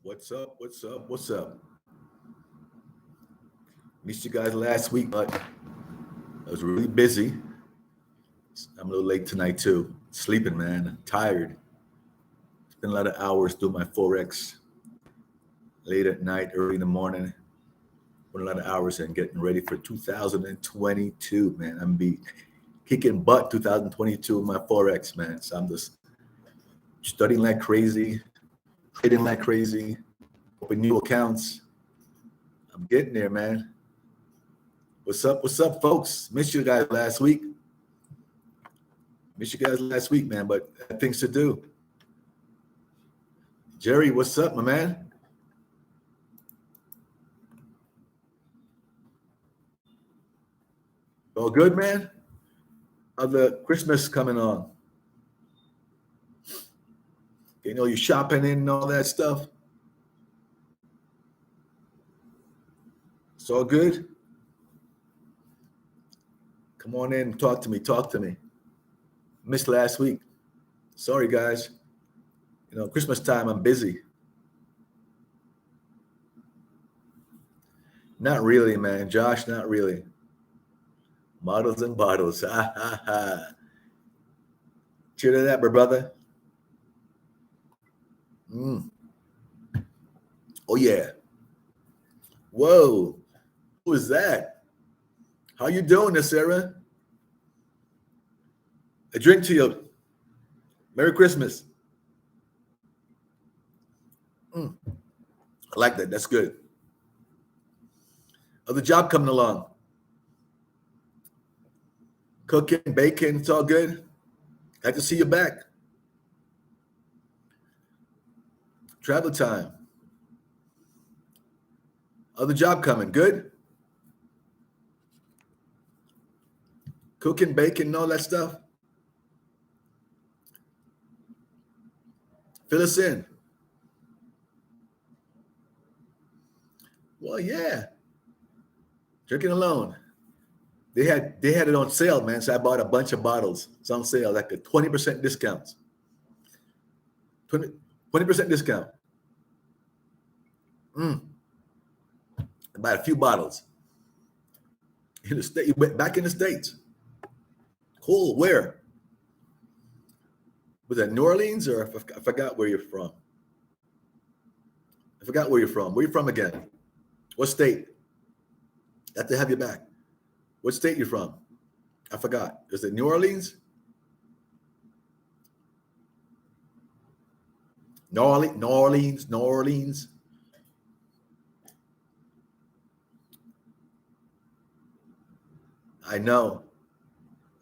What's up? What's up? What's up? Missed you guys last week, but I was really busy. I'm a little late tonight too. Sleeping, man. I'm tired. Spent a lot of hours doing my forex late at night, early in the morning. Put a lot of hours in getting ready for 2022, man. I'm be kicking butt 2022 in my forex, man. So I'm just studying like crazy, trading like crazy, open new accounts. I'm getting there, man. What's up? What's up, folks? Missed you guys last week. Missed you guys last week, man, but I had things to do. Jerry, what's up, my man? All good, man? How's the Christmas coming on? You know, you shopping in and all that stuff. It's all good? Come on in, talk to me, talk to me. Missed last week. Sorry, guys. You know, Christmas time, I'm busy. Not really, man. Josh, not really. Models and bottles. Ha, ha, ha. Cheer to that, brother. Oh, yeah. Whoa. Who is that? How you doing, Sarah? A drink to you. Merry Christmas. I like that. That's good. How's the job coming along? Cooking, baking, it's all good. Glad to see you back. Travel time. How's the job coming? Good? Cooking, baking, all that stuff? Fill us in. Well, yeah. Drinking alone. They had it on sale, man. So I bought a bunch of bottles. It's on sale, like a 20% discount. 20% discount. I bought a few bottles. In the state, you went back in the States. Cool. Where? Was that New Orleans or I forgot where you're from? I forgot where you're from. Where you from again? What state? Have to have you back. What state you from? I forgot. Is it New Orleans? New Orleans. I know.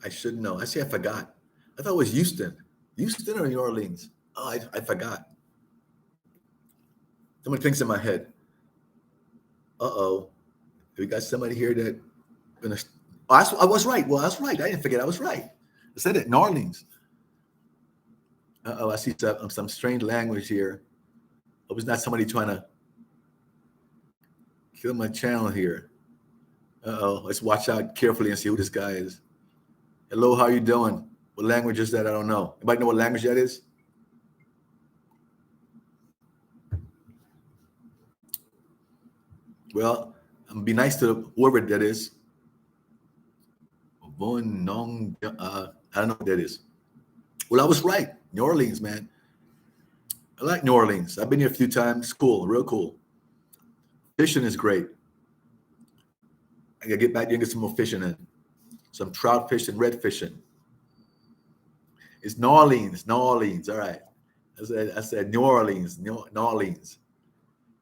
I should know. I see. I forgot. I thought it was Houston. Houston or New Orleans? Oh, I forgot. So many things in my head. Uh-oh. We got somebody here that I was right. Well, I was right. I didn't forget. I was right. I said it. New Orleans. Uh-oh. I see some strange language here. Hope it's not somebody trying to kill my channel here. Uh-oh. Let's watch out carefully and see who this guy is. Hello, how you doing? What language is that? I don't know. Anybody know what language that is? Well, I'm gonna be nice to whoever that is. I don't know what that is. Well, I was right. New Orleans, man. I like New Orleans. I've been here a few times. Cool, real cool. Fishing is great. I gotta get back there and get some more fishing in. Some trout fishing, red fishing. It's New Orleans. All right. I said New Orleans. New Orleans.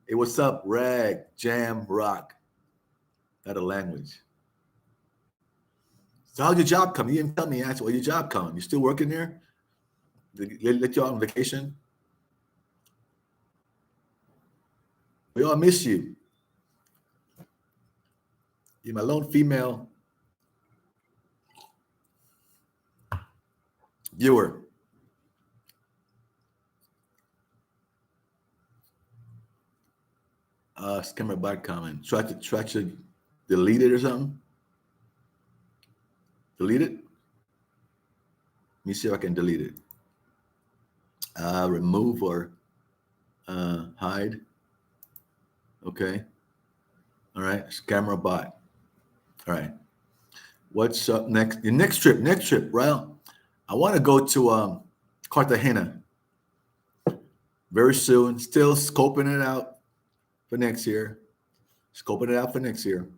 Hey, what's up? Rag, jam, rock. Not a language. So how's your job coming? You didn't tell me actually. Your job coming? You still working there? Let you out on vacation? We all miss you. You're my lone female viewer. Camera back comment. Try to delete it or something. Delete it. Let me see if I can delete it. Remove or hide. Okay. All right. Camera bot. All right. What's up next? Your next trip. Next trip. Well, I want to go to Cartagena very soon. Still scoping it out for next year. Scoping it out for next year.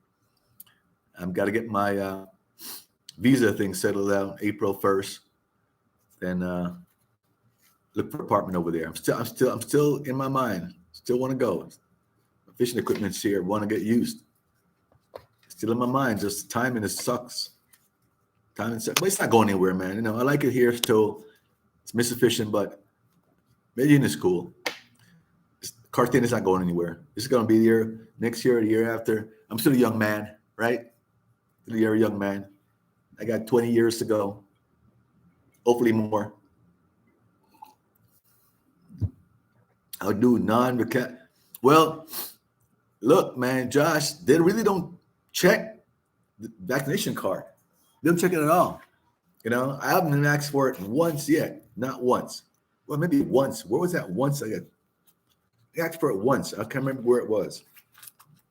I've got to get my visa thing settled out April 1st. Then look for an apartment over there. I'm still in my mind. Still want to go. Fishing equipment's here. Want to get used. Still in my mind. Just timing, it sucks. Timing sucks. But it's not going anywhere, man. You know, I like it here still. It's Mr. Fishing, but Medellin is cool. Cartagena not going anywhere. It's going to be here next year, the year after. I'm still a young man, right? Still a young man. I got 20 years to go. Hopefully more. I'll do non-vacat. Well, look, man, Josh, they really don't check the vaccination card. They don't check it at all. You know, I haven't been asked for it once yet. Not once. Well, maybe once. Where was that once? I asked for it once. I can't remember where it was.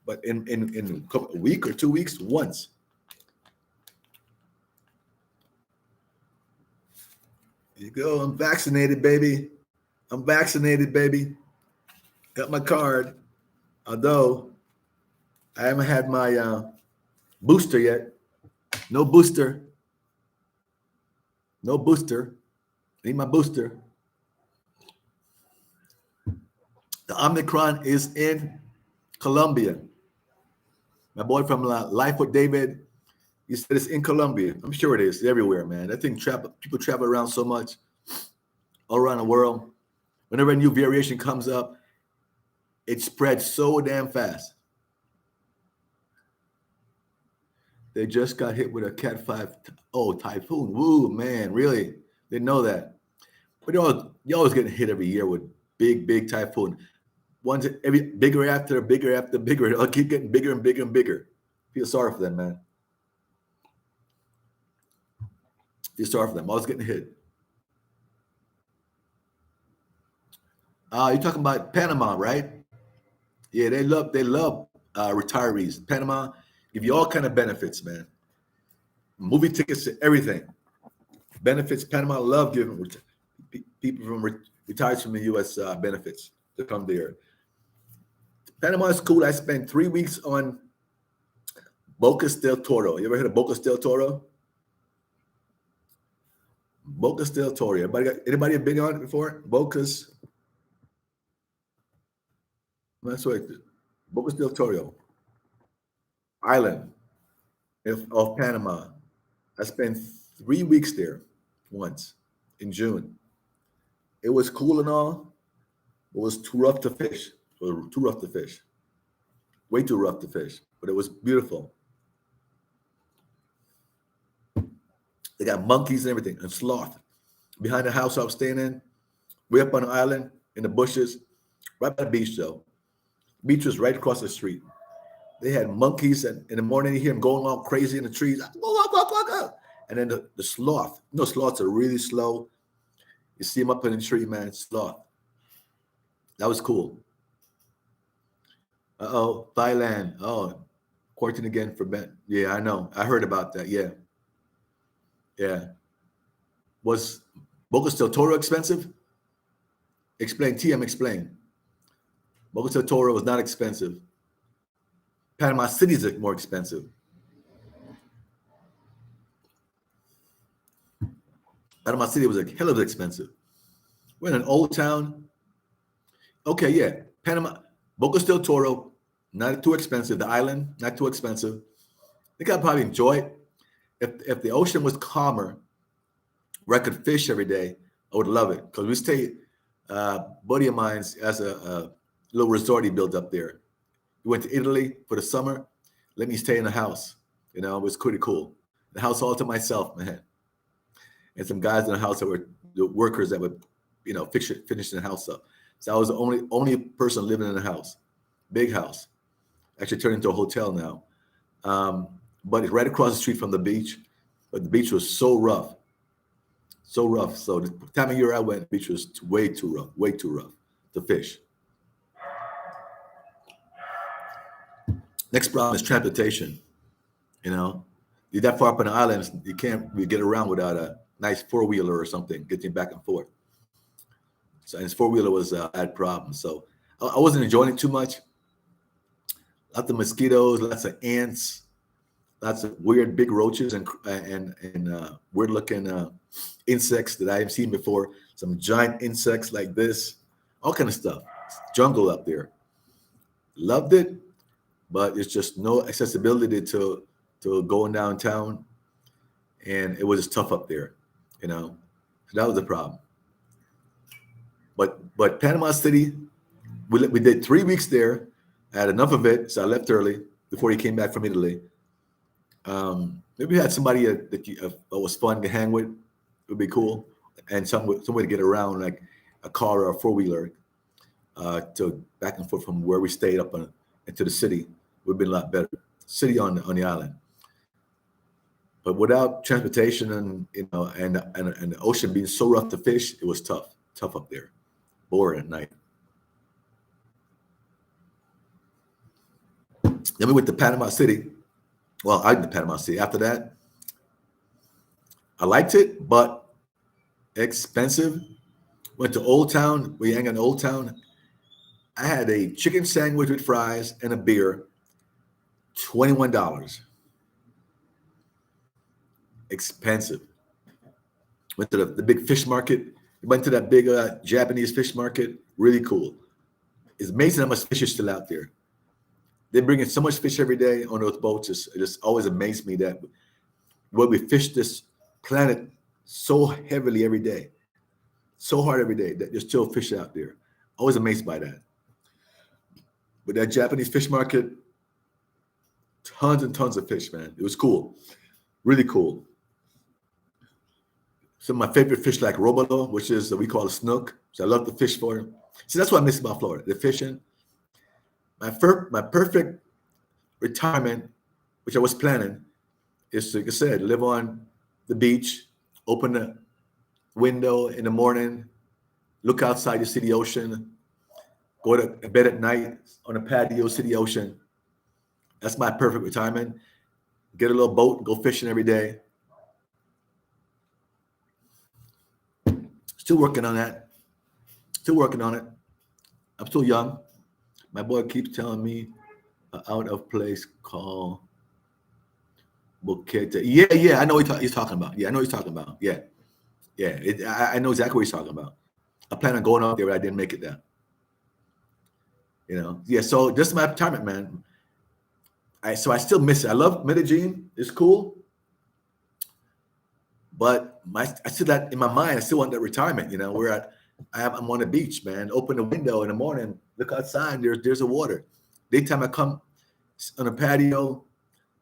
But in a week or 2 weeks, once. There you go. I'm vaccinated, baby. I'm vaccinated, baby. Got my card. Although I haven't had my booster yet. No booster. No booster. Need my booster. The Omicron is in Colombia. My boy from Life with David, he said it's in Colombia. I'm sure it is everywhere, man. I think people travel around so much all around the world. Whenever a new variation comes up, it spreads so damn fast. They just got hit with a Cat 5 typhoon. Woo, man, really? Didn't know that. But you're always getting hit every year with big typhoon. One's bigger after bigger. It'll keep getting bigger and bigger and bigger. Feel sorry for them, man. Feel sorry for them. Always getting hit. You're talking about Panama, right? Yeah, they love retirees. Panama give you all kind of benefits, man. Movie tickets to everything. Benefits. Panama love giving people from retired from the U.S. Benefits to come there. Panama is cool. I spent 3 weeks on Bocas del Toro. You ever heard of Bocas del Toro? Bocas del Toro. Anybody been on it before? Bocas. That's right. Bocas del Toro Island of Panama. I spent 3 weeks there once in June. It was cool and all. It was too rough to fish. Too rough to fish. Way too rough to fish. But it was beautiful. They got monkeys and everything, and sloth. Behind the house I was staying in, way up on the island, in the bushes, right by the beach though. Beach was right across the street. They had monkeys, and in the morning you hear them going all crazy in the trees. And then the sloth. You know, sloths are really slow. You see them up in the tree, man, sloth. That was cool. Thailand. Oh, quarantine again for Ben. Yeah, I know. I heard about that. Yeah. Was Bocas del Toro expensive? Explain. TM, explain. Bocas del Toro was not expensive. Panama City is more expensive. Panama City was a hell of expensive. We're in an old town. Okay, yeah. Bocas del Toro, not too expensive. The island, not too expensive. I think I'd probably enjoy it. If the ocean was calmer, where I could fish every day, I would love it. Because we stayed, buddy of mine's has a little resort he built up there. We went to Italy for the summer. Let me stay in the house. You know, it was pretty cool. The house all to myself, man. And some guys in the house that were the workers that would, you know, finish the house up. So I was the only person living in the house. Big house. Actually turned into a hotel now. But it's right across the street from the beach. But the beach was so rough. So rough. So the time of year I went, the beach was way too rough to fish. Next problem is transportation. You know, you're that far up on the islands, you can't really get around without a nice four-wheeler or something, getting back and forth. So and his four-wheeler was a bad problem. So I wasn't enjoying it too much. Lots of mosquitoes, lots of ants, lots of weird big roaches and weird looking insects that I haven't seen before. Some giant insects like this, all kind of stuff. It's jungle up there. Loved it, but it's just no accessibility to going downtown, and it was just tough up there. You know, so that was the problem. But Panama City, we did 3 weeks there. I had enough of it, so I left early before he came back from Italy. Maybe we had somebody that was fun to hang with. It would be cool, and some way to get around, like a car or a four-wheeler, to back and forth from where we stayed up into the city would have been a lot better. City on the island, but without transportation and and the ocean being so rough to fish, it was tough up there, boring at night. Then we went to Panama City. Well, I did Panama City. After that, I liked it, but expensive. Went to Old Town. We hang in Old Town. I had a chicken sandwich with fries and a beer, $21. Expensive. Went to the big fish market. Went to that big Japanese fish market. Really cool. It's amazing how much fish is still out there. They bring in so much fish every day on those boats. It just always amazed me that what we fish this planet so heavily every day, so hard every day, that there's still fish out there. Always amazed by that. But that Japanese fish market, tons and tons of fish, man. It was cool, really cool. Some of my favorite fish like robalo, which is we call a snook. So I love the fish for it. See, that's what I miss about Florida, the fishing. My perfect retirement, which I was planning, is, like I said, live on the beach, open the window in the morning, look outside, you see the ocean, go to bed at night on a patio, see the ocean. That's my perfect retirement. Get a little boat, go fishing every day. Still working on that. Still working on it. I'm still young. My boy keeps telling me out of place call Boquete. Yeah, I know what he's talking about. Yeah, I know what he's talking about. Yeah. I know exactly what he's talking about. I plan on going out there, but I didn't make it there. Yeah, so this is my retirement, man. So I still miss it. I love Medellin. It's cool. But I still that in my mind, I still want that retirement, where I'm on the beach, man. Open the window in the morning, look outside, there's a water. Daytime I come on a patio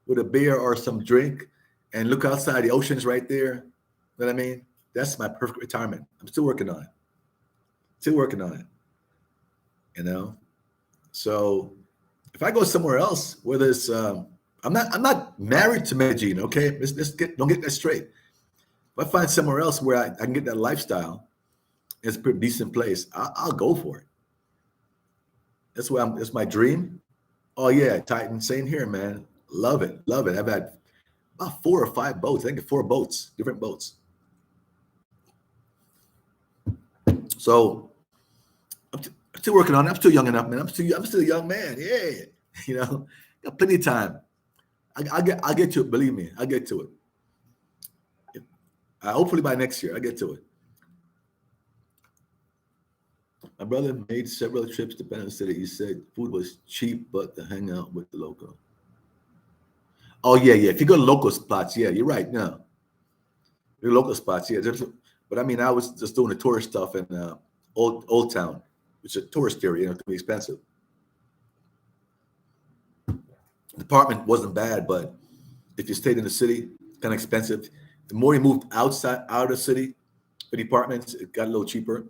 with a beer or some drink and look outside, the ocean's right there. You know what I mean? That's my perfect retirement. I'm still working on it. So if I go somewhere else, whether it's I'm not married to Medellin, okay? Don't get that straight. If I find somewhere else where I can get that lifestyle, it's a pretty decent place, I'll go for it. That's my dream. Oh yeah, Titan, same here, man. Love it. I've had about 4 or 5 boats. I think 4 boats, different boats. So I'm still working on it. I'm still young enough, man. I'm still a young man. Yeah, got plenty of time. I'll get to it. Believe me, I'll get to it. Hopefully by next year, I'll get to it. My brother made several trips to Panama City. He said food was cheap, but to hang out with the local. Oh yeah. If you go to local spots, yeah, you're right. No, your local spots, yeah. But I mean, I was just doing the tourist stuff in Old Town, which is a tourist area. It can be expensive. The apartment wasn't bad, but if you stayed in the city, kind of expensive. The more you moved out of the city, for the apartments, it got a little cheaper.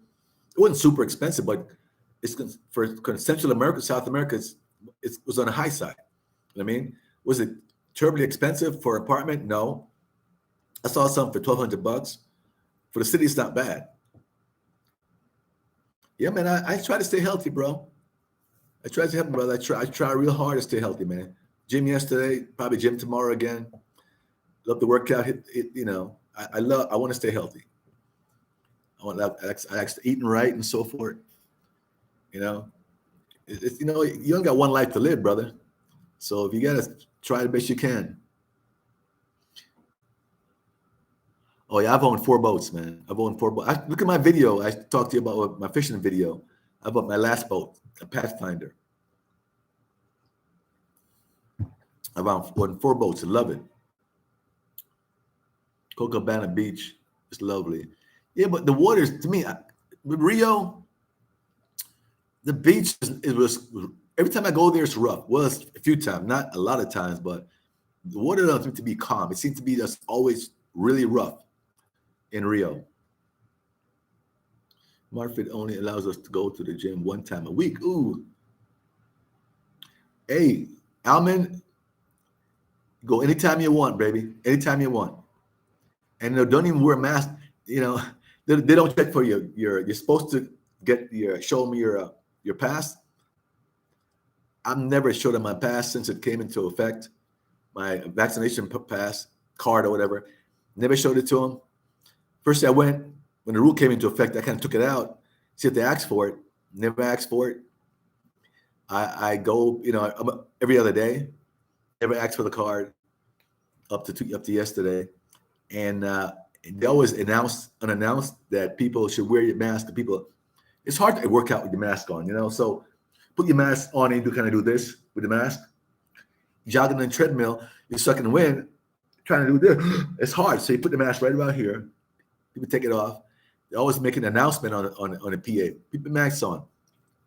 It wasn't super expensive, but it's for Central America, South America, it was on the high side. You know what I mean? Was it terribly expensive for an apartment? No. I saw some for $1,200. For the city, it's not bad. Yeah, man, I try to stay healthy, bro. I try to stay healthy, brother. I try real hard to stay healthy, man. Gym yesterday, probably gym tomorrow again. Love to work out. I want to stay healthy. I actually eating right and so forth. You know, you only got one life to live, brother. So if you gotta try the best you can. Oh yeah, I've owned 4 boats, man. I've owned 4 boats. Look at my video. I talked to you about my fishing video. I bought my last boat, a Pathfinder. I've owned 4 boats. I love it. Copacabana Beach is lovely. Yeah, but the waters, to me, with Rio, the beach it was every time I go there, it's rough. Well, it's a few times, not a lot of times, but the water doesn't seem to be calm. It seems to be just always really rough in Rio. Marfit only allows us to go to the gym 1 time a week. Ooh. Hey, Alman, go anytime you want, baby. Anytime you want. And don't even wear a mask. They don't check for you. You're supposed to show them your pass. I've never showed them my pass since it came into effect. My vaccination pass card or whatever. Never showed it to them. First I went, when the rule came into effect, I kind of took it out, see if they asked for it. Never asked for it. I go, every other day. Never asked for the card up to yesterday. And they always unannounced that people should wear your mask. It's hard to work out with your mask on, so put your mask on and you kind of do this with the mask. Jogging on the treadmill, you're sucking the wind, trying to do this. It's hard. So you put the mask right about here. People take it off. They always make an announcement on a PA. Keep the mask on.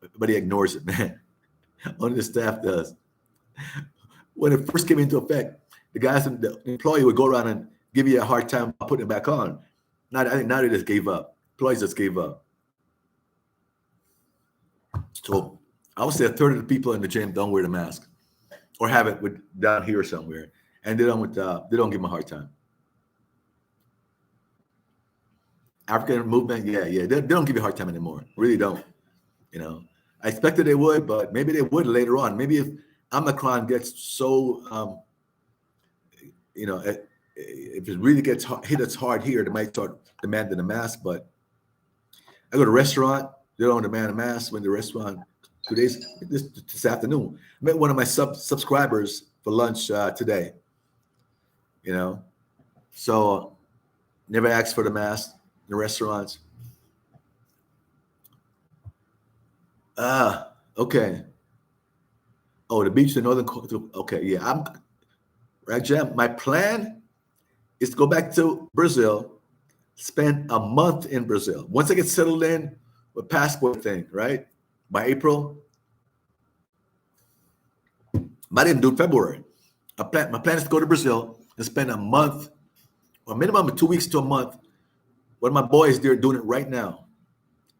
Everybody ignores it, man. Only the staff does. When it first came into effect, the employee would go around and give you a hard time about putting it back on. I think now they just gave up. Employees just gave up. So I would say a third of the people in the gym don't wear the mask or have it down here somewhere, and they don't give them a hard time. African movement, yeah, they don't give you a hard time anymore. Really don't. I expected they would, but maybe they would later on. Maybe if Omicron gets so, if it really hit us hard here, they might start demanding a mask. But I go to a restaurant, they don't demand a mask. When the restaurant 2 days this afternoon, I met one of my subscribers for lunch today. So never asked for the mask in the restaurants. Okay. Oh, the beach in Northern. Okay, yeah. Right, Jam. My plan is to go back to Brazil, spend a month in Brazil. Once I get settled in with passport thing, right? By April. But I didn't do February. My plan is to go to Brazil and spend a month, or minimum of 2 weeks to a month. One of my boys there doing it right now.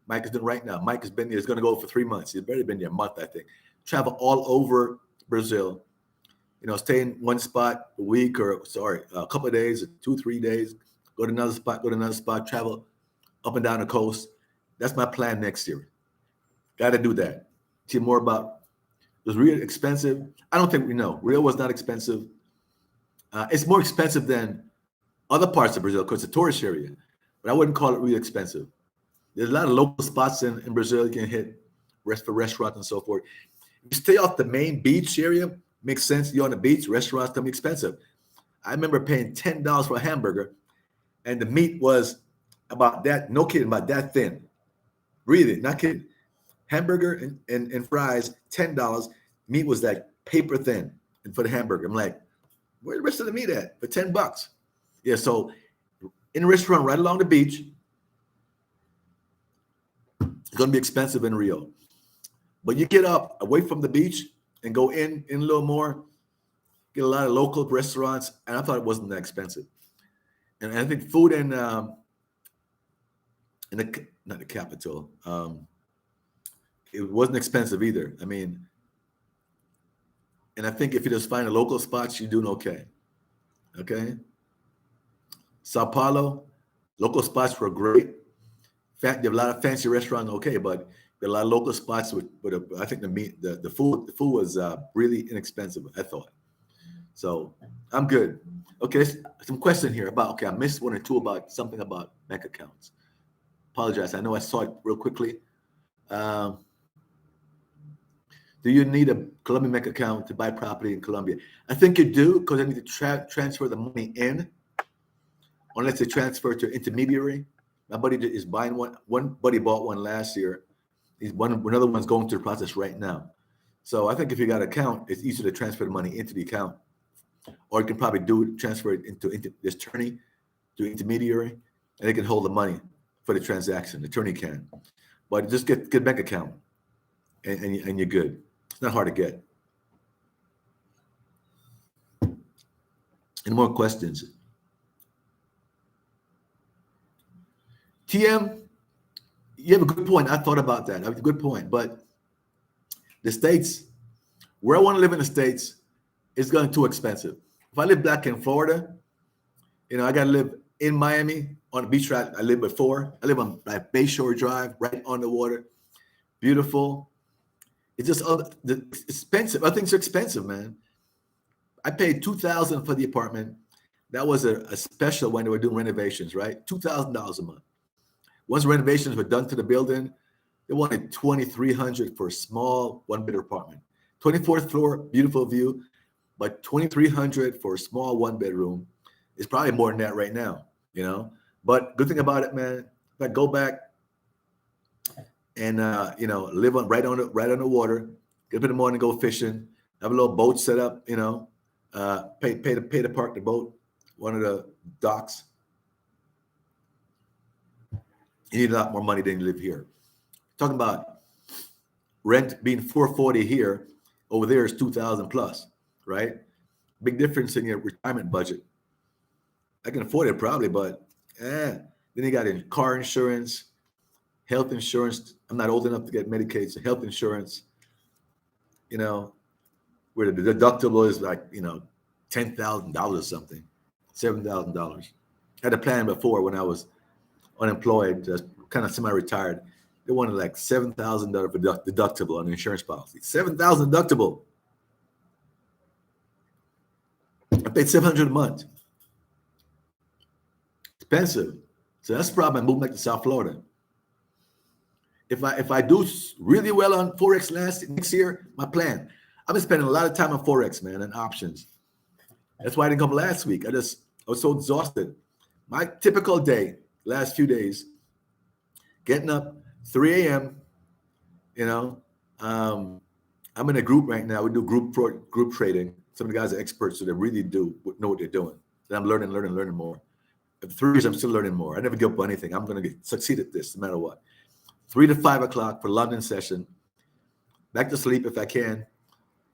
Mike is doing it right now. Mike has been there. He's going to go for 3 months. He's barely been there a month, I think. Travel all over Brazil. Stay in one spot a week a couple of days, 2-3 days. Go to another spot, travel up and down the coast. That's my plan next year. Got to do that. See more about. Was Rio expensive? I don't think we know. Rio was not expensive. It's more expensive than other parts of Brazil because it's a tourist area. But I wouldn't call it really expensive. There's a lot of local spots in Brazil you can hit, for restaurants and so forth. If you stay off the main beach area, makes sense. You're on the beach, restaurants can be expensive. I remember paying $10 for a hamburger, and the meat was about that, no kidding, about that thin. Really, not kidding. Hamburger and fries, $10. Meat was like paper thin and for the hamburger. I'm like, where's the rest of the meat at? For $10. Yeah, so in a restaurant right along the beach, it's going to be expensive in Rio. But you get up away from the beach and go in a little more, get a lot of local restaurants, and I thought it wasn't that expensive. And I think food in not the capital, it wasn't expensive either. I mean, and I think if you just find a local spots, you're doing okay. Okay. Sao Paulo, local spots were great. There are a lot of fancy restaurants, okay, but there are a lot of local spots with I think the food was really inexpensive, I thought. So I'm good. Okay, some question here about, okay, I missed one or two about something about bank accounts. Apologize. I know I saw it real quickly. Um, do you need a Colombian bank account to buy property in Colombia? I think you do, because I need to transfer the money in, unless they transfer to intermediary. My buddy is buying one. One buddy bought one last year. Another one's going through the process right now. So I think if you got an account, it's easier to transfer the money into the account, or you can probably transfer it into this attorney, to intermediary, and they can hold the money for the transaction. The attorney can, but just get a bank account, and you're good. It's not hard to get. Any more questions? TM, you have a good point. I thought about that. I have a good point, but the States, where I want to live in the States, is going too expensive. If I live back in Florida, I got to live in Miami on the beach where I lived before. I live on Bayshore Drive, right on the water. Beautiful. It's just expensive. I think it's expensive, man. I paid $2,000 for the apartment. That was a special when they were doing renovations, right? $2,000 a month. Once renovations were done to the building, they wanted $2,300 for a small one-bedroom apartment. 24th floor, beautiful view, but $2,300 for a small one-bedroom is probably more than that right now, But good thing about it, man, if I go back and live right on the water, get up in the morning, go fishing, have a little boat set up, pay to park the boat, one of the docks. You need a lot more money than you live here. Talking about rent being $440 here, over there is $2,000 plus, right? Big difference in your retirement budget. I can afford it probably, but then you got car insurance, health insurance. I'm not old enough to get Medicaid, so health insurance, where the deductible is like, $10,000 or something, $7,000. I had a plan before when I was unemployed, just kind of semi-retired. They wanted like $7,000 deductible on the insurance policy. $7,000 deductible. I paid $700 a month. Expensive. So that's the problem. I moved back to South Florida. If I do really well on Forex next year, my plan, I've been spending a lot of time on Forex, man, and options. That's why I didn't come last week. I was so exhausted. My typical day, last few days, getting up 3 a.m., I'm in a group right now. We do group trading. Some of the guys are experts, so they really know what they're doing. And I'm learning more. At 3 years, I'm still learning more. I never give up on anything. I'm going to succeed at this no matter what. 3 to 5 o'clock for London session. Back to sleep if I can.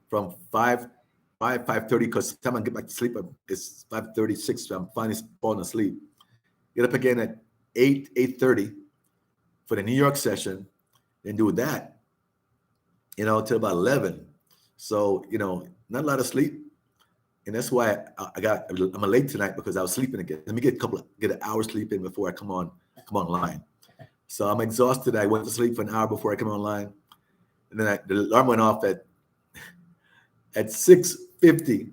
From 5:30, because the time I get back to sleep, it's 5:36, so I'm finally falling asleep. Get up again at 8:30 for the New York session, and do that, till about 11. So, not a lot of sleep. And that's why I'm late tonight, because I was sleeping again. Let me get an hour sleep in before I come online. So I'm exhausted. I went to sleep for an hour before I come online. And then the alarm went off at 6:50.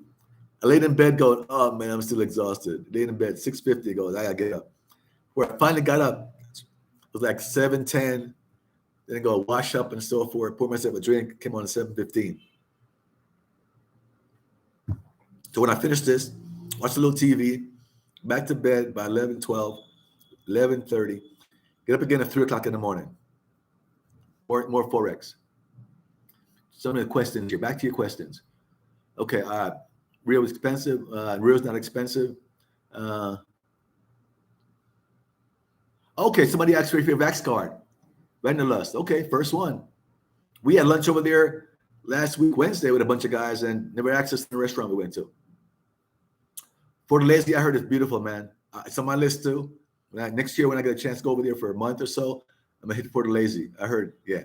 I laid in bed going, oh man, I'm still exhausted. Laid in bed, 6:50 goes, I gotta get up. Where I finally got up, it was like 7:10. Then I go wash up and so forth, pour myself a drink, came on at 7:15. So when I finish this, watch a little TV, back to bed by 11:12, 11:30, get up again at 3 o'clock in the morning. More Forex. Some of the questions here, back to your questions. Okay, real expensive, real's not expensive. Okay, somebody asked for your Vax card. Vanderlust, okay, first one. We had lunch over there last week, Wednesday, with a bunch of guys, and never access to the restaurant we went to. Fort Lazy, I heard it's beautiful, man. It's on my list too. Next year, when I get a chance to go over there for a month or so, I'm gonna hit Fort Lazy. I heard, yeah.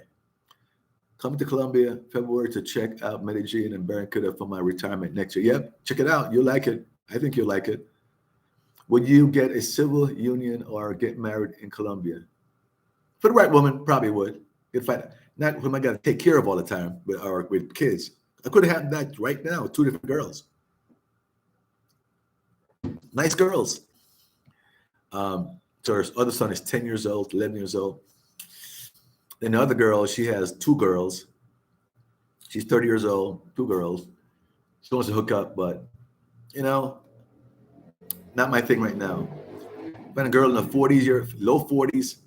Coming to Colombia, February, to check out Medellin and Barranquilla for my retirement next year. Yep, check it out. You'll like it. I think you'll like it. Would you get a civil union or get married in Colombia? For the right woman, probably would. If not whom I got to take care of all the time with kids. I could have had that right now, 2 different girls. nice girls. So her other son is 10 years old, 11 years old. And the other girl, she has two girls. She's 30 years old, two girls. She wants to hook up, but not my thing right now. Find a girl in the 40s, low 40s,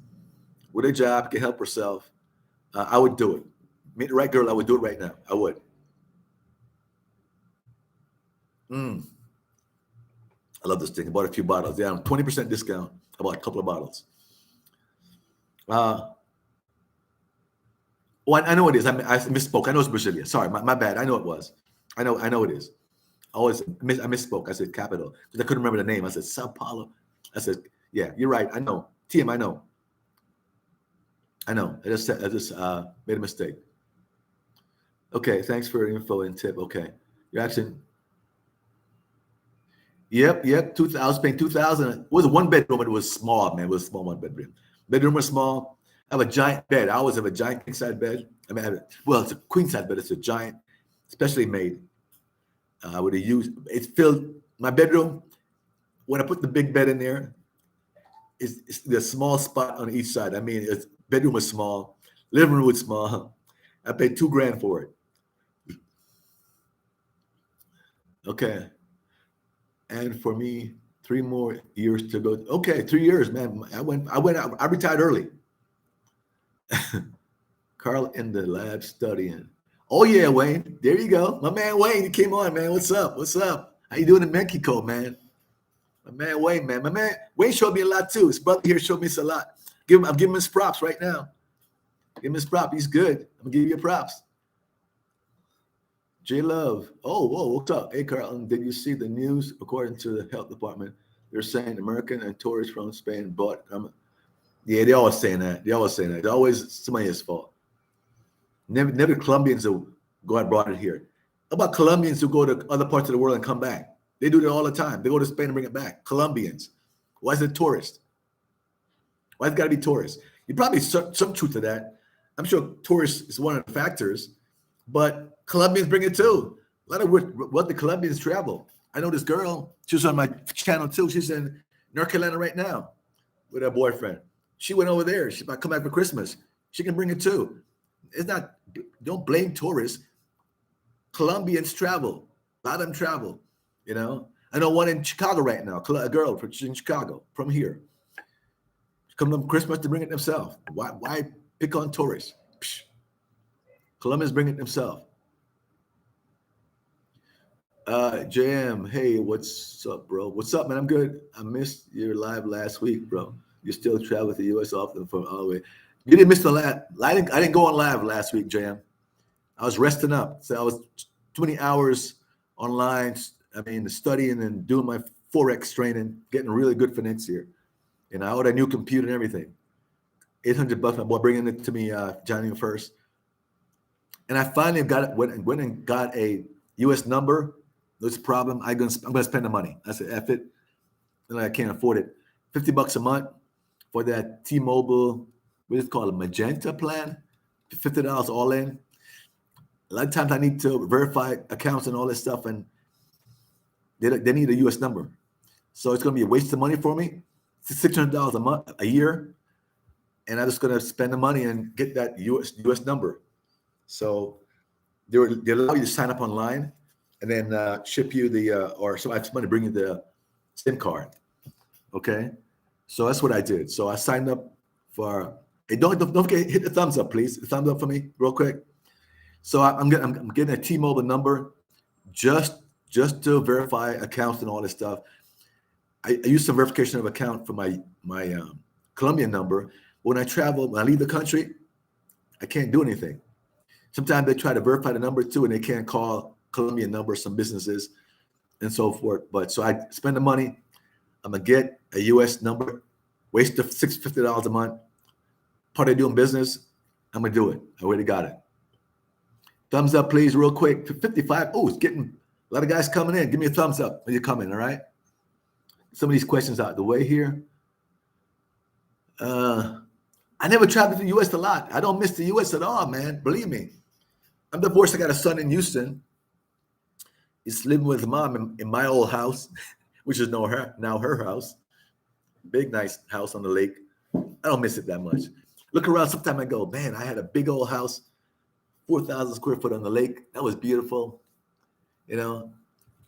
with a job, can help herself. I would do it. Meet the right girl, I would do it right now. I would. I love this thing. I bought a few bottles. Yeah, 20% discount. I bought a couple of bottles. I know it is. I misspoke. I know it's Brasilia. Sorry, my bad. I know it was. I know it is. I misspoke. I said capital because I couldn't remember the name. I said Sao Paulo. I said, yeah, you're right. I know. TM, I know. I just made a mistake. Okay, thanks for your info and tip. Okay, you're actually. Yep. 2000. I was paying 2,000. It was a one bedroom, but it was small, man. It was a small one bedroom. Bedroom was small. I have a giant bed. I always have a giant king size bed. It's a queen size bed. It's a giant, specially made. With a huge. It's filled. My bedroom. When I put the big bed in there, it's the small spot on each side. I mean, bedroom was small, living room was small. I paid $2,000 for it. Okay. And for me, 3 more years to go. Okay, 3 years, man. I went out. I retired early. Carl in the lab studying. Oh yeah, Wayne. There you go. My man Wayne, he came on, man. What's up? How you doing in Mexico, man? My man Wayne, man. My man Wayne showed me a lot too. His brother here showed me a lot. I'm giving him his props right now. Give him his prop. He's good. I'm gonna give you props. J Love. Oh, whoa, what's up? Hey, Carlton, did you see the news? According to the health department, they're saying American and tourists from Spain bought. Yeah, they always saying that. It's always somebody's fault. Never Colombians who go and brought it here. How about Colombians who go to other parts of the world and come back? They do that all the time. They go to Spain and bring it back. Colombians. Why is it tourist? Why it's got to be tourists? You probably some truth to that. I'm sure tourists is one of the factors, but Colombians bring it too. A lot of what the Colombians travel. I know this girl. She's on my channel too. She's in North Carolina right now with her boyfriend. She went over there. She might come back for Christmas. She can bring it too. It's not. Don't blame tourists. Colombians travel. A lot of them travel. I know one in Chicago right now. A girl in Chicago from here. Come to Christmas to bring it themselves. Why pick on tourists? Psh. Colombians bring it themselves. JM, hey, what's up, bro? What's up, man? I'm good. I missed your live last week, bro. You still travel with the U.S. often from all the way. You didn't miss the live. I didn't go on live last week, JM. I was resting up. So I was 20 hours online. I mean, studying and doing my Forex training, getting really good for next year. I ordered a new computer and everything. $800, my boy bringing it to me January 1st. And I finally went and got a U.S. number. There's a problem. I'm gonna spend the money. I said, F it. And I can't afford it. $50 a month for that T-Mobile, what is it called, a Magenta plan? $50 all in. A lot of times I need to verify accounts and all this stuff, and they need a U.S. number. So it's going to be a waste of money for me. It's $600 a year, and I'm just going to spend the money and get that U.S. number. So they allow you to sign up online, and then ship you or so I have somebody bring you the SIM card. Okay, so that's what I did. So I signed up for. Hey, don't forget, hit the thumbs up, please. The thumbs up for me, real quick. So I'm getting a T-Mobile number just to verify accounts and all this stuff. I use some verification of account for my Colombian number. When I travel, when I leave the country, I can't do anything. Sometimes they try to verify the number too, and they can't call Colombian numbers, some businesses, and so forth. But so I spend the money. I'm gonna get a U.S. number, waste of $650 a month. Part of doing business, I'm gonna do it. I already got it. Thumbs up, please, real quick. 55. Oh, it's getting a lot of guys coming in. Give me a thumbs up when you come in, all right? Some of these questions out the way here. I never traveled to the U.S. a lot. I don't miss the U.S. at all, man. Believe me. I'm divorced. I got a son in Houston. He's living with his mom in my old house. which is now her house. Big, nice house on the lake. I don't miss it that much. Look around sometime I go, man, I had a big old house, 4,000 square foot on the lake. That was beautiful. You know,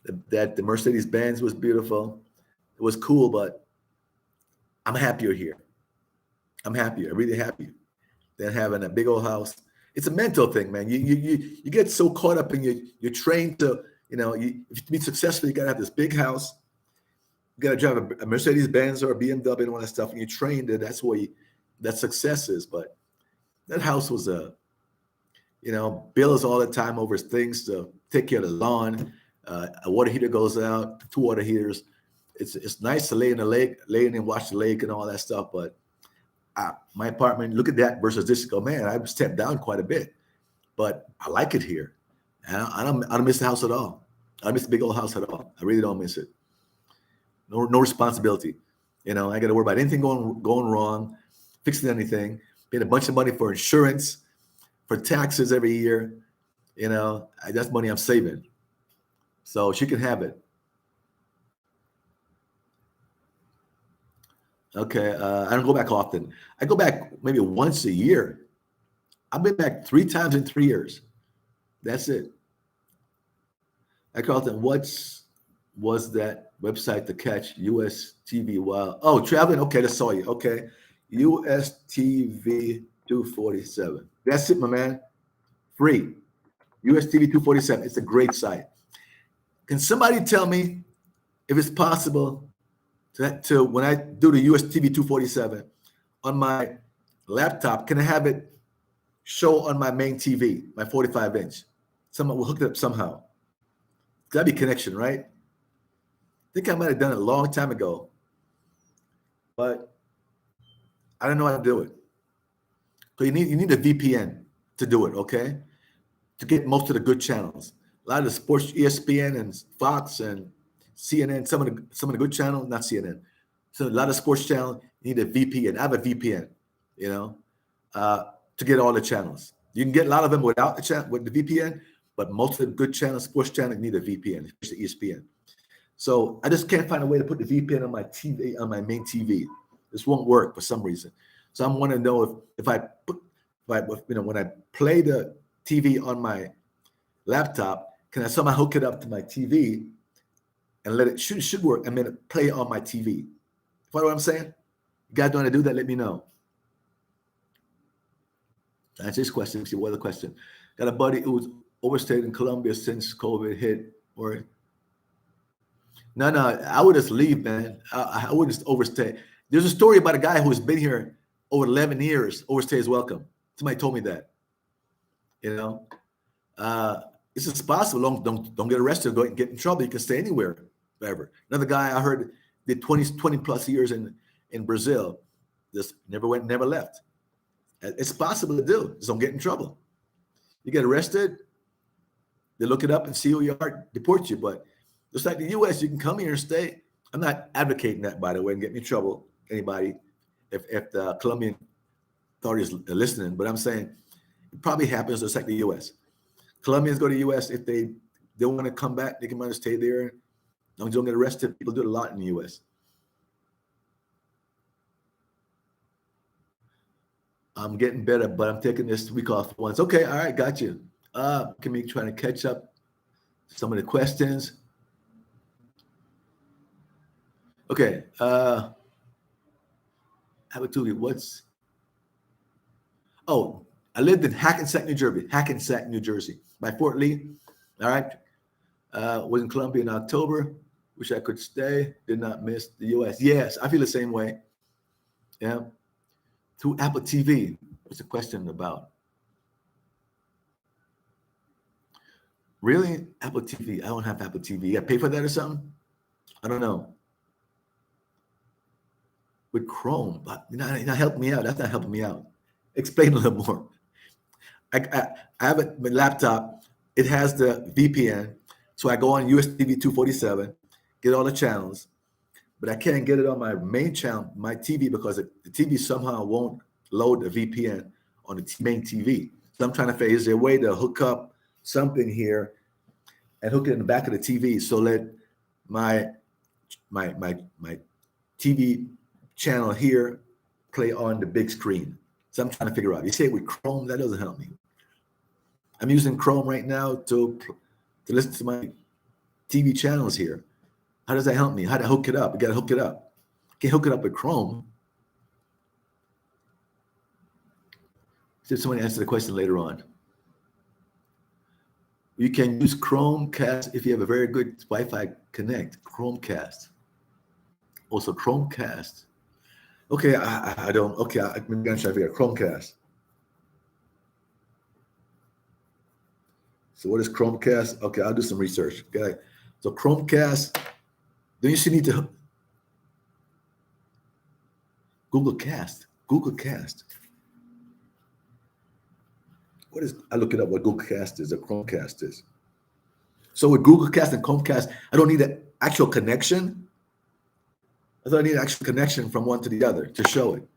the Mercedes Benz was beautiful. It was cool, but I'm happier here. I'm happier, really happy than having a big old house. It's a mental thing, man. You get so caught up in you're trained to, if to be successful, you gotta have this big house. You gotta drive a Mercedes Benz or a BMW and all that stuff. And you're trained that that's where that success is. But that house was bills all the time over things to take care of the lawn. A water heater goes out, 2 water heaters. It's nice to lay in the lake, lay in and watch the lake and all that stuff. But my apartment, look at that versus this. Go, man, I've stepped down quite a bit, but I like it here. And I don't miss the house at all. I don't miss the big old house at all. I really don't miss it. No responsibility. I got to worry about anything going wrong, fixing anything, paying a bunch of money for insurance, for taxes every year. That's money I'm saving. So she can have it. Okay, I don't go back often. I go back maybe once a year. I've been back 3 times in 3 years. That's it. I called them. Was that website to catch US TV while? Oh, traveling. Okay, I saw you. Okay, US TV 247. That's it, my man. Free. US TV 247. It's a great site. Can somebody tell me if it's possible to when I do the US TV 247 on my laptop, can I have it show on my main TV, my 45-inch? Someone will hook it up somehow. It's gotta be connection, right? I think I might have done it a long time ago, but I don't know how to do it. So you need a VPN to do it, okay? To get most of the good channels. A lot of the sports, ESPN and Fox and CNN, some of the good channels, not CNN. So a lot of sports channels need a VPN. I have a VPN, to get all the channels. You can get a lot of them without with the VPN, but most of the good channels, sports channels, need a VPN, especially ESPN. So I just can't find a way to put the VPN on my TV, on my main TV. This won't work for some reason. So I want to know if when I play the TV on my laptop, can I somehow hook it up to my TV and let it should work and then play on my TV? Follow what I'm saying? You guys know how to do that? Let me know. That's his question. See what other question? Got a buddy who's overstayed in Colombia since COVID hit. Or no, I would just leave, man. I wouldn't just overstay. There's a story about a guy who's been here over 11 years. Overstay is welcome. Somebody told me that. It's just possible. Don't get arrested. Don't get in trouble. You can stay anywhere, forever. Another guy I heard did 20 plus years in Brazil. Just never left. It's possible to do. Just don't get in trouble. You get arrested, they look it up and see who you are, deport you. But just like the U.S., you can come here and stay. I'm not advocating that, by the way, and get me in trouble, anybody, if the Colombian authorities are listening. But I'm saying it probably happens just like the U.S. Colombians go to the U.S. if they want to come back, they can want to stay there. Don't get arrested. People do it a lot in the U.S. I'm getting better, but I'm taking this week off once. Okay, all right, got you. Can we try to catch up some of the questions? Okay. Have a two. I lived in Hackensack, New Jersey, by Fort Lee. All right. Was in Colombia in October. Wish I could stay. Did not miss the U.S. Yes, I feel the same way. Yeah. Through Apple TV. What's the question about? Really? Apple TV? I don't have Apple TV. I pay for that or something? I don't know. With Chrome, but you're not helping me out. That's not helping me out. Explain a little more. I have my laptop. It has the VPN. So I go on US TV 247, get all the channels, but I can't get it on my main channel, my TV, because the TV somehow won't load the VPN on the main TV. So I'm trying to figure, is there a way to hook up something here and hook it in the back of the TV so let my my TV channel here play on the big screen. So I'm trying to figure out. You say with Chrome, that doesn't help me. I'm using Chrome right now to listen to my TV channels here. How does that help me? How to hook it up? You got to hook it up. Can't hook it up with Chrome. See if somebody answer the question later on. You can use Chromecast if you have a very good Wi-Fi connect. Chromecast. Also Chromecast. Okay, I don't. Okay, I'm gonna try to figure out Chromecast. So what is Chromecast? Okay, I'll do some research. Okay, so Chromecast. Then you should need to Google Cast. Google Cast. What is? I look it up. What Google Cast is. Or Chromecast is. So with Google Cast and Chromecast, I don't need an actual connection. I thought I need an actual connection from one to the other to show it.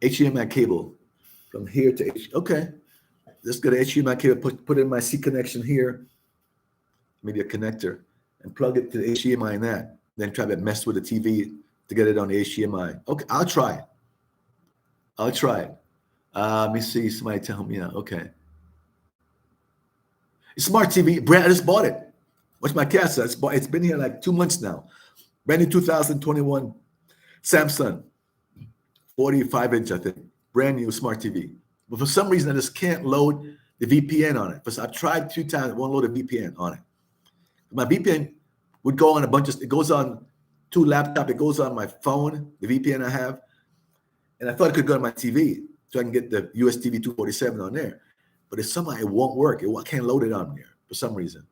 HDMI cable from here to Okay. Let's get an HDMI cable. Put it in my C connection here. Maybe a connector, and plug it to the HDMI in that. Then try to mess with the TV to get it on the HDMI. Okay, I'll try it. I'll try it. Let me see. Somebody tell me. Okay. Smart TV. Brand. I just bought it. What's my cat says? It's been here like 2 months now. Brand new 2021 Samsung 45-inch, I think. Brand new smart TV. But for some reason, I just can't load the VPN on it. Because I've tried 2 times. It won't load a VPN on it. My VPN would go on a bunch of. It goes on 2 laptops. It goes on my phone, the VPN I have. And I thought it could go on my TV. So I can get the US TV 247 on there. But it's somehow it won't work. I can't load it on there for some reason.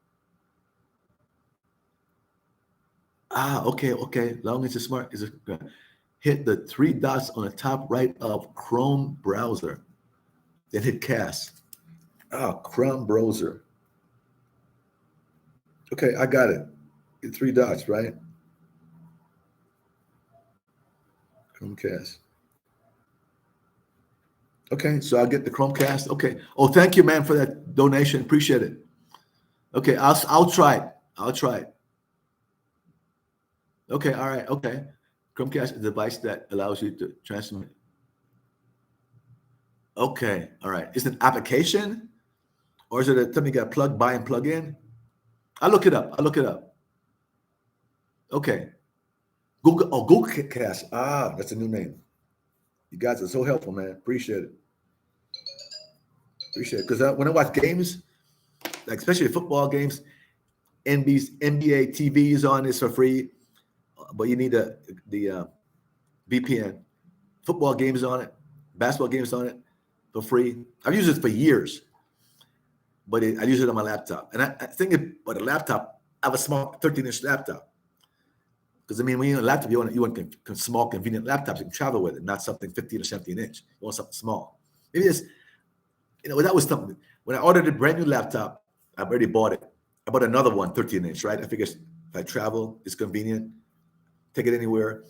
Okay. Long as it's smart, hit the 3 dots on the top right of Chrome browser. Then hit Cast. Chrome browser. Okay, I got it. Hit 3 dots, right? Chromecast. Okay, so I'll get the Chromecast. Okay. Oh, thank you, man, for that donation. Appreciate it. Okay, I'll try it. I'll try it. Okay, all right, okay. Chromecast is a device that allows you to transmit. Okay, all right. Is it an application? Or is it something you got to plug, buy, and plug in? I'll look it up. Okay. Google Cast. That's a new name. You guys are so helpful, man. Appreciate it. Because when I watch games, like especially football games, NBA TV is on. It's for free, but you need the VPN. Football games on it, basketball games on it for free. I've used it for years, but I use it on my laptop. And I think about a laptop, I have a small 13-inch laptop. Because when you're on a laptop, you want small, convenient laptops you can travel with it, not something 15 or 17 inch. You want something small. Maybe it's, that was something. When I ordered a brand new laptop, I've already bought it. I bought another one, 13 inch, right? I figured if I travel, it's convenient, take it anywhere.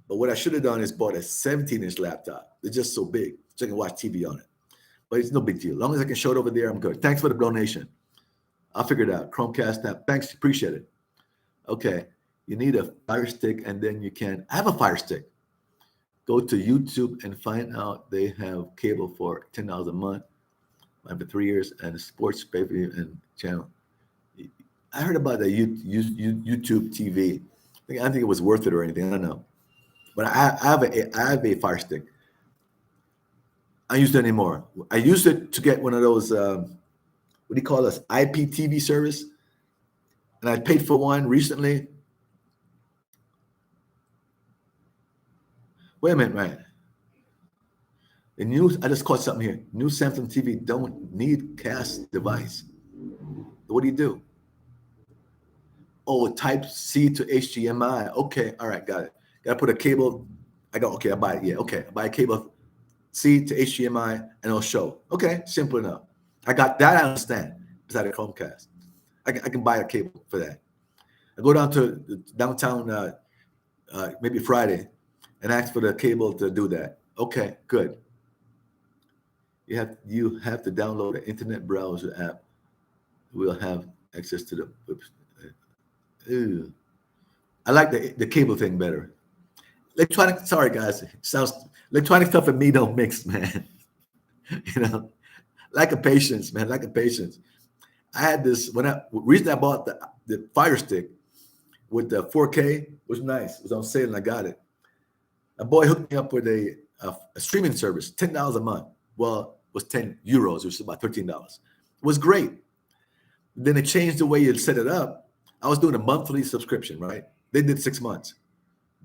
But what I should have done is bought a 17-inch laptop. It's just so big, so I can watch TV on it. But it's no big deal. As long as I can show it over there, I'm good. Thanks for the donation. I'll figure it out. Chromecast app. Thanks, appreciate it. Okay. You need a Fire Stick, and then you can. I have a Fire Stick. Go to YouTube and find out they have cable for $10 a month. I've been 3 years and a sports pay-per-view and channel. I heard about the YouTube TV. I think it was worth it or anything. I don't know, but I have a Fire Stick. I use it anymore. I used it to get one of those. What do you call this? IPTV service, and I paid for one recently. Wait a minute, right? The news, I just caught something here. New Samsung TV don't need cast device. What do? Oh, type C to HDMI. Okay, all right, got it. Got to put a cable. I buy it. Yeah, okay. I buy a cable C to HDMI and it'll show. Okay, simple enough. I got that, I understand. Beside a Chromecast. I can buy a cable for that. I go down to downtown maybe Friday and ask for the cable to do that. Okay, good. You have to download an internet browser app. We'll have access to the website. Ew. I like the cable thing better. Electronic, sorry guys, sounds electronic stuff and me don't mix, man. You know, lack of patience, man, lack of patience. I had this when I reason I bought the Fire Stick with the 4K was nice. It was on sale and I got it. A boy hooked me up with a streaming service, $10 a month. Well, it was 10 euros, which is about $13. It was great. Then it changed the way you set it up. I was doing a monthly subscription, right? They did 6 months.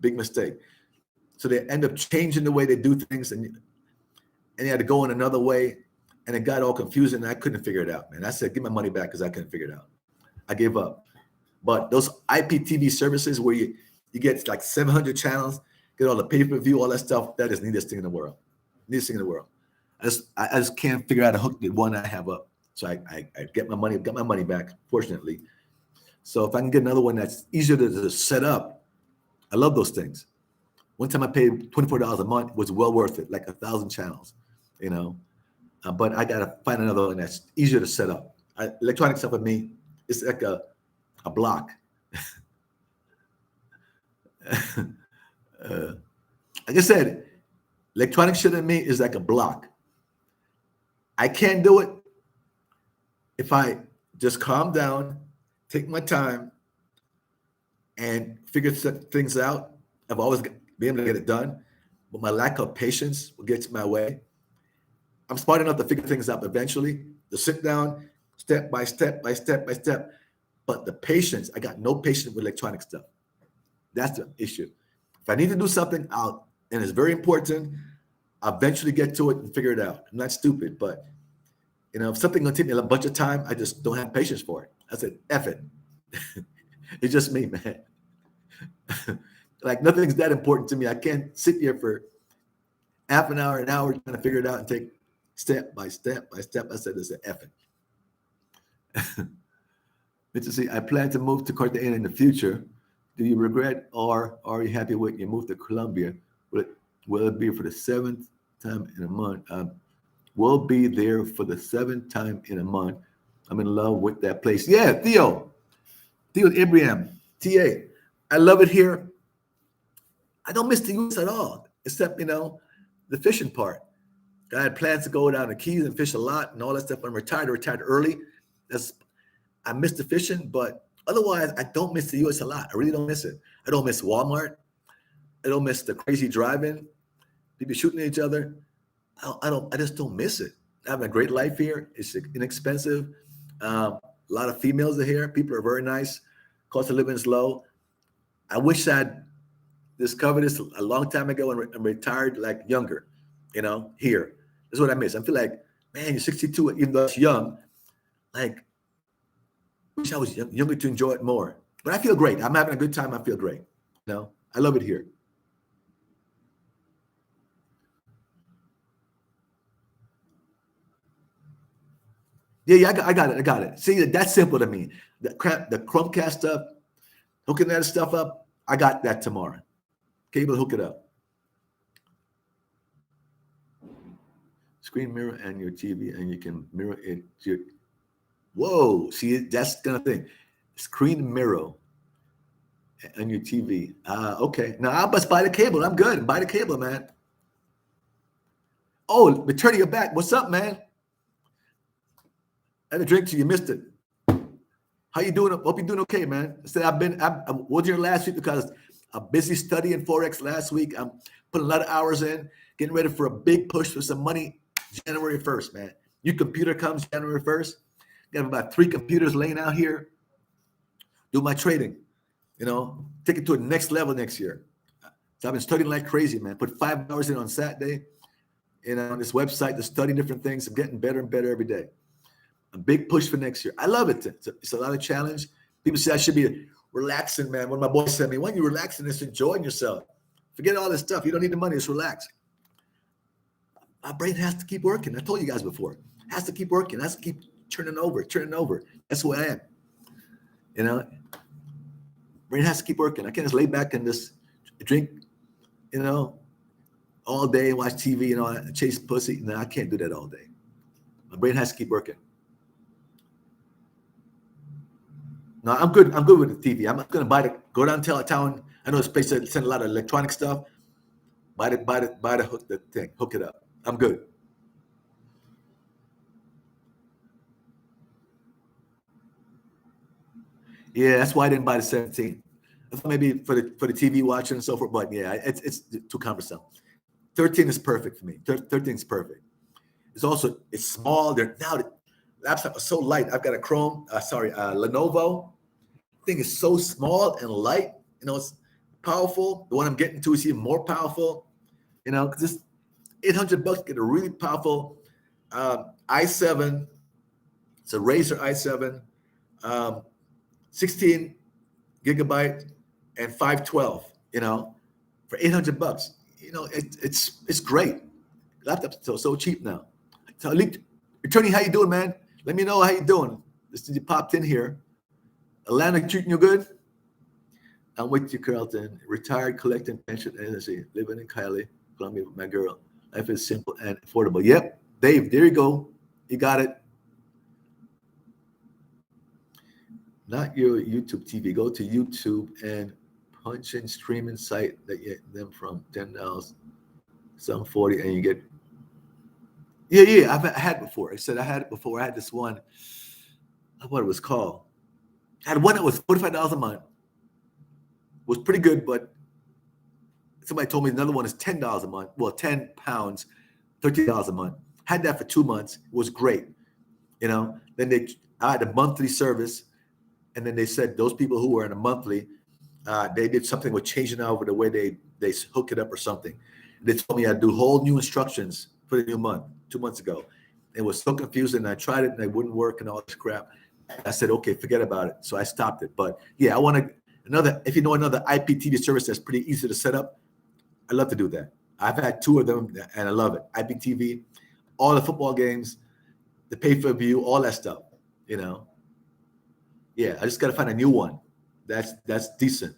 Big mistake. So they end up changing the way they do things, and you had to go in another way, and it got all confusing, and I couldn't figure it out, man. I said, give my money back because I couldn't figure it out. I gave up. But those IPTV services where you get like 700 channels, get all the pay-per-view, all that stuff, that is the neatest thing in the world. Neatest thing in the world. I just can't figure out how to hook the one I have up. So I got my money back, fortunately. So if I can get another one that's easier to set up, I love those things. One time I paid $24 a month, was well worth it, like 1,000 channels, you know. But I gotta find another one that's easier to set up. Electronic stuff with me, it's like a block. Like I said, electronic shit in me is like a block. I can't do it if I just calm down, take my time, and figure things out. I've always been able to get it done, but my lack of patience will get in my way. I'm smart enough to figure things out eventually, to sit down step by step by step by step. But the patience, I got no patience with electronic stuff. That's the issue. If I need to do something out and it's very important, I'll eventually get to it and figure it out. I'm not stupid, but if something's gonna take me a bunch of time, I just don't have patience for it. I said, F it. It's just me, man. Like nothing's that important to me. I can't sit here for half an hour trying to figure it out and take step by step by step. I said, this is F it. Let's see. I plan to move to Cartagena in the future. Do you regret or are you happy with your move to Colombia? Will it be for the seventh time in a month? We'll be there for the seventh time in a month. I'm in love with that place. Yeah, Theo Ibrahim, TA. I love it here. I don't miss the U.S. at all, except, the fishing part. I had plans to go down the Keys and fish a lot and all that stuff. I'm retired. I retired early. I miss the fishing, but otherwise, I don't miss the U.S. a lot. I really don't miss it. I don't miss Walmart. I don't miss the crazy driving, people shooting at each other. I just don't miss it. I have a great life here. It's inexpensive. A lot of females are here. People are very nice. Cost of living is low. I wish I'd discovered this a long time ago and retired like younger, here. That's what I miss. I feel like, man, you're 62, even though it's young. Like, wish I was younger to enjoy it more. But I feel great. I'm having a good time. I feel great. I love it here. Yeah, I got it. See, that's simple to me. The Chromecast stuff, hooking that stuff up, I got that tomorrow. Cable, hook it up. Screen mirror and your TV, and you can mirror it. Whoa, see, that's kind of thing. Screen mirror on your TV. Okay. Now I'll just buy the cable. I'm good. Buy the cable, man. Oh, return to your back. What's up, man? I had a drink to you. Missed it. How you doing? Hope you're doing okay, man. I said I wasn't here last week because I'm busy studying Forex last week. I'm putting a lot of hours in, getting ready for a big push for some money January 1st, man. New computer comes January 1st. Got about 3 computers laying out here. Do my trading, take it to a next level next year. So I've been studying like crazy, man. Put 5 hours in on Saturday, on this website to study different things. I'm getting better and better every day. A big push for next year. I love it. It's a lot of challenge. People say I should be relaxing, man. One of my boys said to me, when you're relaxing, it's enjoying yourself. Forget all this stuff. You don't need the money. Just relax. My brain has to keep working. I told you guys before. It has to keep working. It has to keep turning over. That's who I am. Brain has to keep working. I can't just lay back and just drink, all day and watch TV and chase pussy. No, I can't do that all day. My brain has to keep working. No, I'm good. I'm good with the TV. I'm not gonna go down to town. I know this place that send a lot of electronic stuff. Buy the hook, the thing, hook it up. I'm good. Yeah, that's why I didn't buy the 17. I thought maybe for the TV watching and so forth, but yeah, it's too cumbersome. 13 is perfect for me. 13 is perfect. It's small. Now the laptop is so light. I've got a Lenovo. Thing is so small and light. It's powerful. The one I'm getting to is even more powerful. Because this $800 get a really powerful i7. It's a Razer i7, 16 gigabyte and 512. For $800. It's great. Laptops are so cheap now. So, Attorney, how you doing, man? Let me know how you doing. This is you popped in here. Atlanta treating you good? I'm with you, Carlton. Retired, collecting pension, energy, living in Cali, Colombia with my girl. Life is simple and affordable. Yep, Dave, there you go. You got it. Not your YouTube TV. Go to YouTube and punch in streaming site that you get them from $10, some 40, and you get. Yeah. I've had before. I said I had it before. I had this one. What it was called. I had one that was $45 a month. Was pretty good, but somebody told me another one is $10 a month. Well, £10, $13 a month. Had that for 2 months. It was great. Then I had a monthly service, and then they said those people who were in a monthly, they did something with changing over the way they hook it up or something. They told me I'd do whole new instructions for the new month 2 months ago. It was so confusing. I tried it and it wouldn't work and all this crap. I said, okay, forget about it. So I stopped it. But yeah, I want to if you know another IPTV service that's pretty easy to set up, I'd love to do that. I've had 2 of them and I love it. IPTV, all the football games, the pay-per-view, all that stuff. Yeah, I just got to find a new one. That's decent.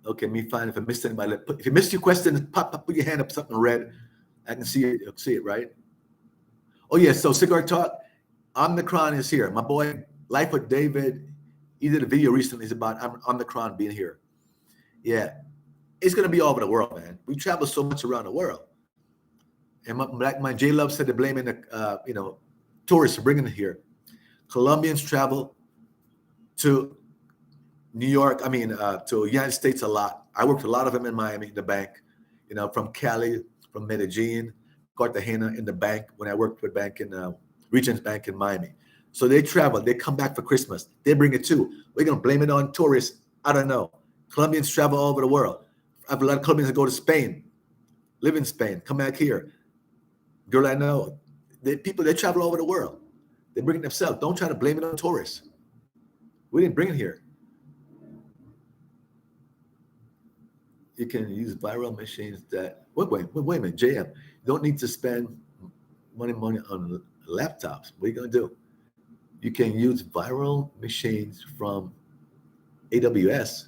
Okay, me fine. If I missed anybody, if you missed your question, put your hand up, something red. I can see it, right? Oh yeah, so Cigar Talk, Omicron is here. My boy, Life with David, he did a video recently. It's about Omicron being here. Yeah, it's gonna be all over the world, man. We travel so much around the world, and my J Love said they're blaming the tourists for bringing it here. Colombians travel to New York. To the United States a lot. I worked with a lot of them in Miami, the bank. From Cali, from Medellin, Cartagena in the bank when I worked with bank in Regions Bank in Miami. So they travel. They come back for Christmas. They bring it too. We're gonna blame it on tourists. I don't know. Colombians travel all over the world. I have a lot of Colombians that go to Spain, live in Spain, come back here. Girl, I know. They travel all over the world. They bring it themselves. Don't try to blame it on tourists. We didn't bring it here. You can use viral machines that wait a minute, JM. You don't need to spend money on laptops. What are you gonna do? You can use viral machines from AWS.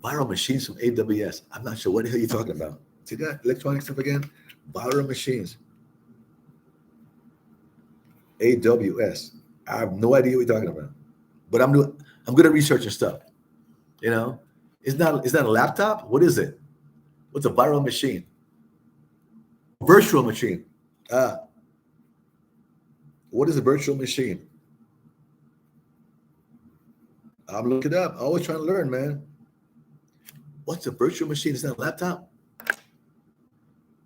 Viral machines from AWS. I'm not sure what the hell you're talking about. See that electronic stuff again? Viral machines. AWS. I have no idea what you're talking about. But I'm good at researching stuff. It's not a laptop. What is it? What's a viral machine? Virtual machine. What is a virtual machine? I'm looking it up. Always trying to learn, man. What's a virtual machine? Is that a laptop?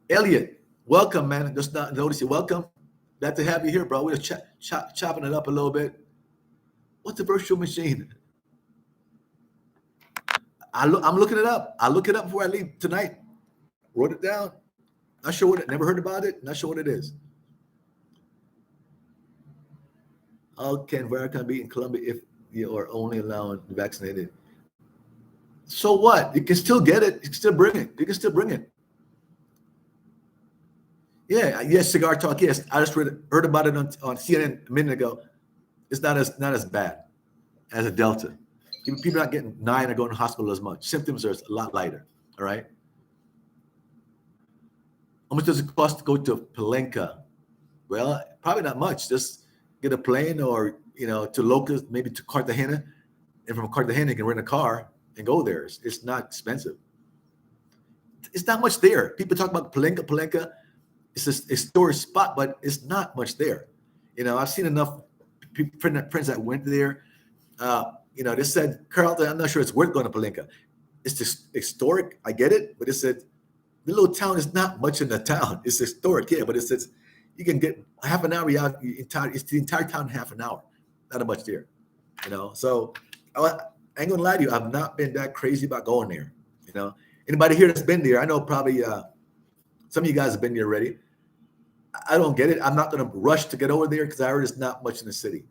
Elliot, welcome, man. Just not notice you. Welcome. Glad to have you here, bro. We're just chopping it up a little bit. What's a virtual machine? I'm looking it up. I'll look it up before I leave tonight. Wrote it down. Not sure what it. Never heard about it. Not sure what it is. How can Veracon be in Colombia if you are only allowing the vaccinated? So what? You can still get it. You can still bring it. You can still bring it. Yeah. Yes. Cigar Talk. Yes. I just heard about it on CNN a minute ago. It's not as bad as a Delta. People are not getting 9 or going to the hospital as much. Symptoms are a lot lighter. All right. How much does it cost to go to Palenque? Well, probably not much. Just get a plane or, to Locos, maybe to Cartagena. And from Cartagena, you can rent a car and go there. It's not expensive. It's not much there. People talk about Palenque. Palenque, it's a historic spot, but it's not much there. I've seen enough friends that went there. They said, Carlton, I'm not sure it's worth going to Palenque. It's just historic. I get it. But it said, the little town is not much in the town. It's historic, yeah, but it says you can get half an hour out. It's the entire town in half an hour. Not much there, So I ain't gonna lie to you. I've not been that crazy about going there. Anybody here that's been there? I know probably some of you guys have been there already. I don't get it. I'm not gonna rush to get over there because I heard it's not much in the city.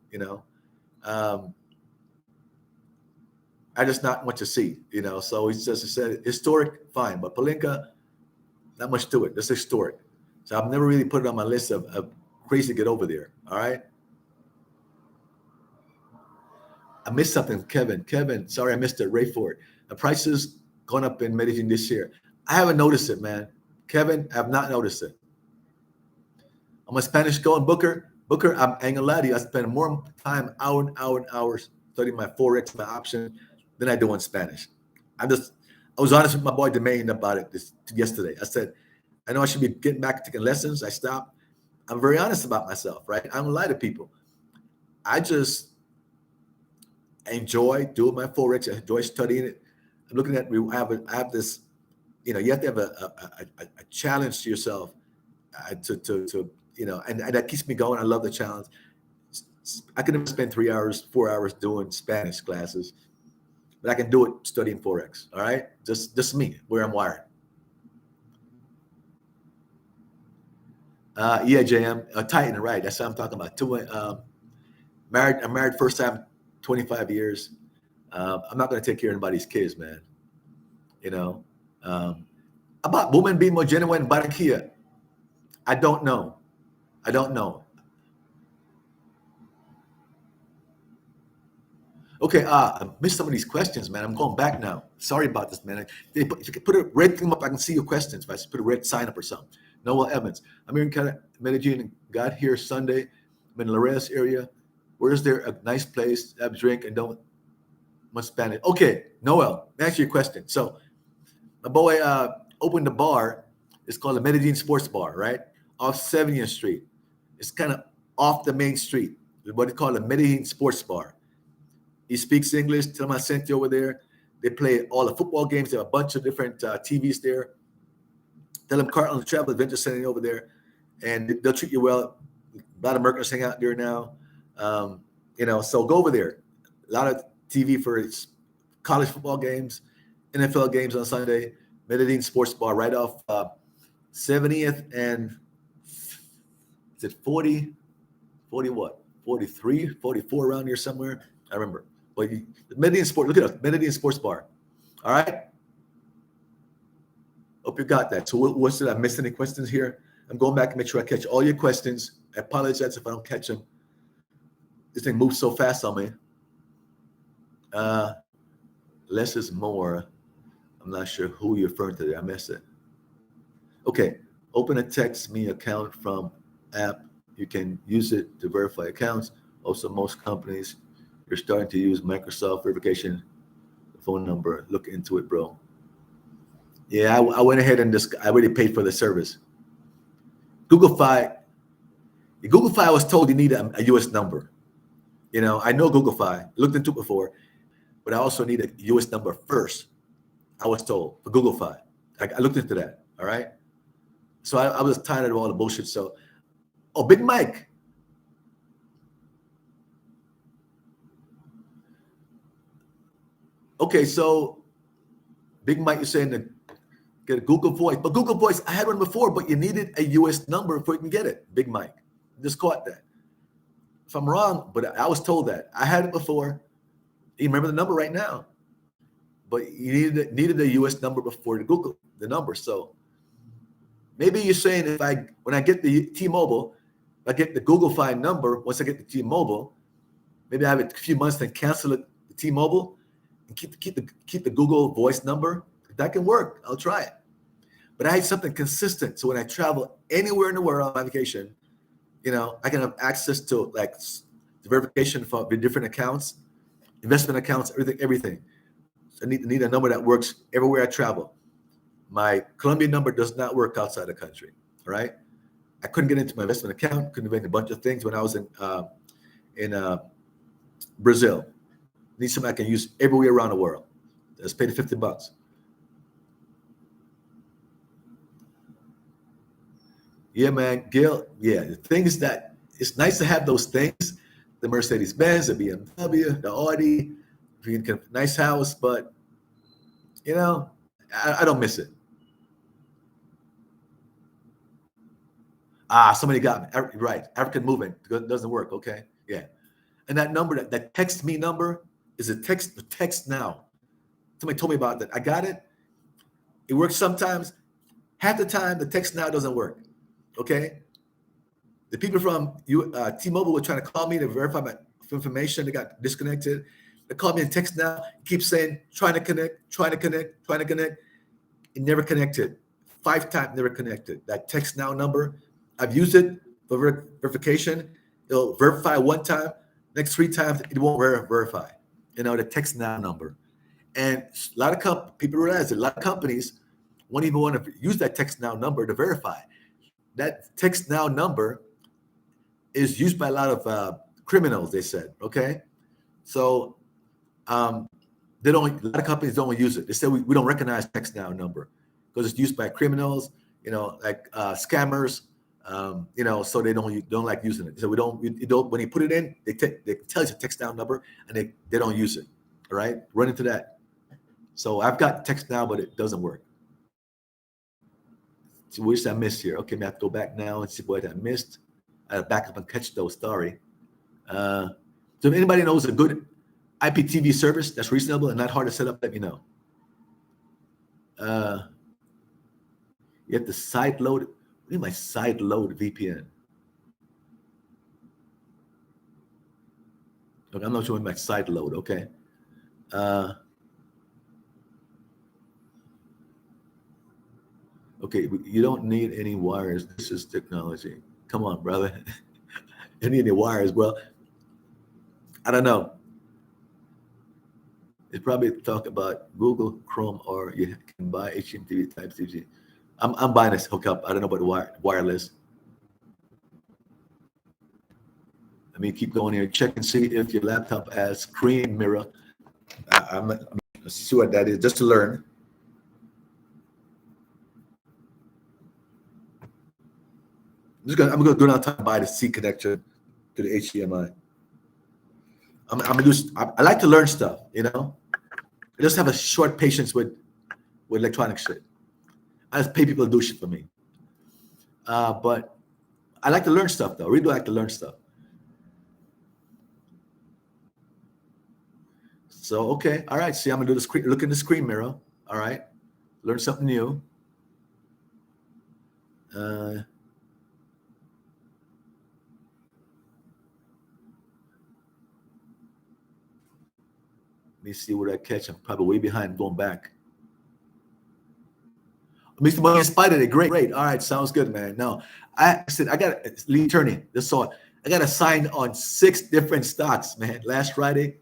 I just not much to see. So he said historic, fine, but Palenque, not much to it. That's historic. So I've never really put it on my list of crazy to get over there. All right. I missed something, Kevin. Kevin, sorry I missed it. Ray Ford. The prices gone up in Medellin this year. I haven't noticed it, man. Kevin, I have not noticed it. I'm a Spanish going Booker. Booker, I ain't gonna lie to you. I spend more time, hours studying my Forex, my option, than I do in Spanish. I was honest with my boy Demain about it yesterday. I said, I know I should be getting back to taking lessons. I stopped. I'm very honest about myself, right? I don't lie to people. I just enjoy doing my Forex. I enjoy studying it. I'm looking at, I have this, you have to have a challenge to yourself and that keeps me going. I love the challenge. I can never spend 3 hours, 4 hours doing Spanish classes, but I can do it studying Forex. All right. Just me, where I'm wired. Yeah, JM, Titan, right? That's what I'm talking about. I'm married first time, 25 years. I'm not going to take care of anybody's kids, man. About women being more genuine in Barranquilla, I don't know. Okay, I missed some of these questions, man. I'm going back now. Sorry about this, man. If you could put a red thing up, I can see your questions. If I just put a red sign up or something. Noel Evans. I'm here in Medellin. Got here Sunday. I'm in the Lares area. Where is there a nice place to have a drink and don't much Spanish? Okay, Noel, answer your question. So my boy opened a bar. It's called the Medellin Sports Bar, right? Off 70th Street. It's kind of off the main street. It's what it's called a Medellin Sports Bar. He speaks English. Tell him I sent you over there. They play all the football games. They have a bunch of different TVs there. Tell him Carlton Travel Adventure Center over there, and they'll treat you well. A lot of Americans hang out there now. So go over there. A lot of TV for college football games, NFL games on Sunday. Medellin Sports Bar right off 70th and is it 40 what? 43, 44 around here somewhere. I remember. Well, Medellin Sports, look at us, Medellin Sports Bar. All right. Hope you got that. So what's it? I missed any questions here? I'm going back and make sure I catch all your questions. I apologize if I don't catch them. This thing moves so fast on me. Less is more. I'm not sure who you're referring to there. I missed it. Okay. Open a text me account from app. You can use it to verify accounts. Also, most companies, you're starting to use Microsoft verification phone number. Look into it, bro. Yeah, I went ahead and I already paid for the service. GoogleFi, I was told you need a US number. I know GoogleFi, looked into it before, but I also need a US number first. I was told for GoogleFi. I looked into that. All right. So I was tired of all the bullshit. So, Big Mike. Okay, so Big Mike, you're saying that get a Google Voice, but Google Voice, I had one before, but you needed a US number before you can get it. Big Mike, just caught that. If I'm wrong, but I was told that I had it before. You remember the number right now, but you needed a US number before to Google the number. So maybe you're saying when I get the T-Mobile, I get the GoogleFi number. Once I get the T-Mobile, maybe I have a few months to cancel the T-Mobile and keep the Google Voice number. If that can work, I'll try it. but I had something consistent. So when I travel anywhere in the world on vacation, I can have access to like the verification for the different accounts, investment accounts, everything. So I need a number that works everywhere I travel. My Colombian number does not work outside the country. All right. I couldn't get into my investment account, couldn't invent a bunch of things when I was in Brazil. Need something I can use everywhere around the world. Let's pay the $50. Yeah, man, Gil. Yeah, the thing is that it's nice to have those things, the Mercedes Benz, the BMW, the Audi, nice house, but I don't miss it. Somebody got me. Right. African movement doesn't work. Okay. Yeah. And that number, that text me number is the text now. Somebody told me about that. I got it. It works sometimes. Half the time, the text now doesn't work. Okay. The people from T-Mobile were trying to call me to verify my information. They got disconnected. They called me and text now. Keep saying, trying to connect, trying to connect, trying to connect. It never connected. 5 times never connected. That text now number, I've used it for verification. It'll verify one time. Next 3 times, it won't verify. The text now number. And a lot of people realize that a lot of companies won't even want to use that text now number to verify. That text now number is used by a lot of criminals, they said, okay? So a lot of companies don't use it. They say we don't recognize text now number because it's used by criminals, like scammers, so they don't like using it. So we don't when you put it in, they tell you it's a text now number and they don't use it. All right, run into that. So I've got text now, but it doesn't work. So which I missed here. Okay, I have to go back now and see what I missed. I back up and catch those. Sorry. So if anybody knows a good IPTV service that's reasonable and not hard to set up, let me know. You have to side load. What do you mean by side load VPN? Okay, I'm not sure what my side load. Okay. Okay, you don't need any wires. This is technology. Come on, brother. You need any wires? Well, I don't know. It's probably talk about Google Chrome, or you can buy HDMI type TV. I'm buying this hookup. I don't know about the wireless. Let me keep going here. Check and see if your laptop has screen mirror. I'm see what that is, just to learn. I'm gonna go down time buy the C connector to the HDMI. I'm gonna do. I like to learn stuff. I just have a short patience with electronic shit. I just pay people to do shit for me. But I like to learn stuff, though. I really like to learn stuff. So, okay. All right. See, I'm going to do the screen, look in the screen mirror. All right. Learn something new. Let me see what I catch. I'm probably way behind going back. Mr. Money Spider, great. All right, sounds good, man. No, I said I got Lee Turney. This saw it. I got assigned on 6 different stocks, man. Last Friday,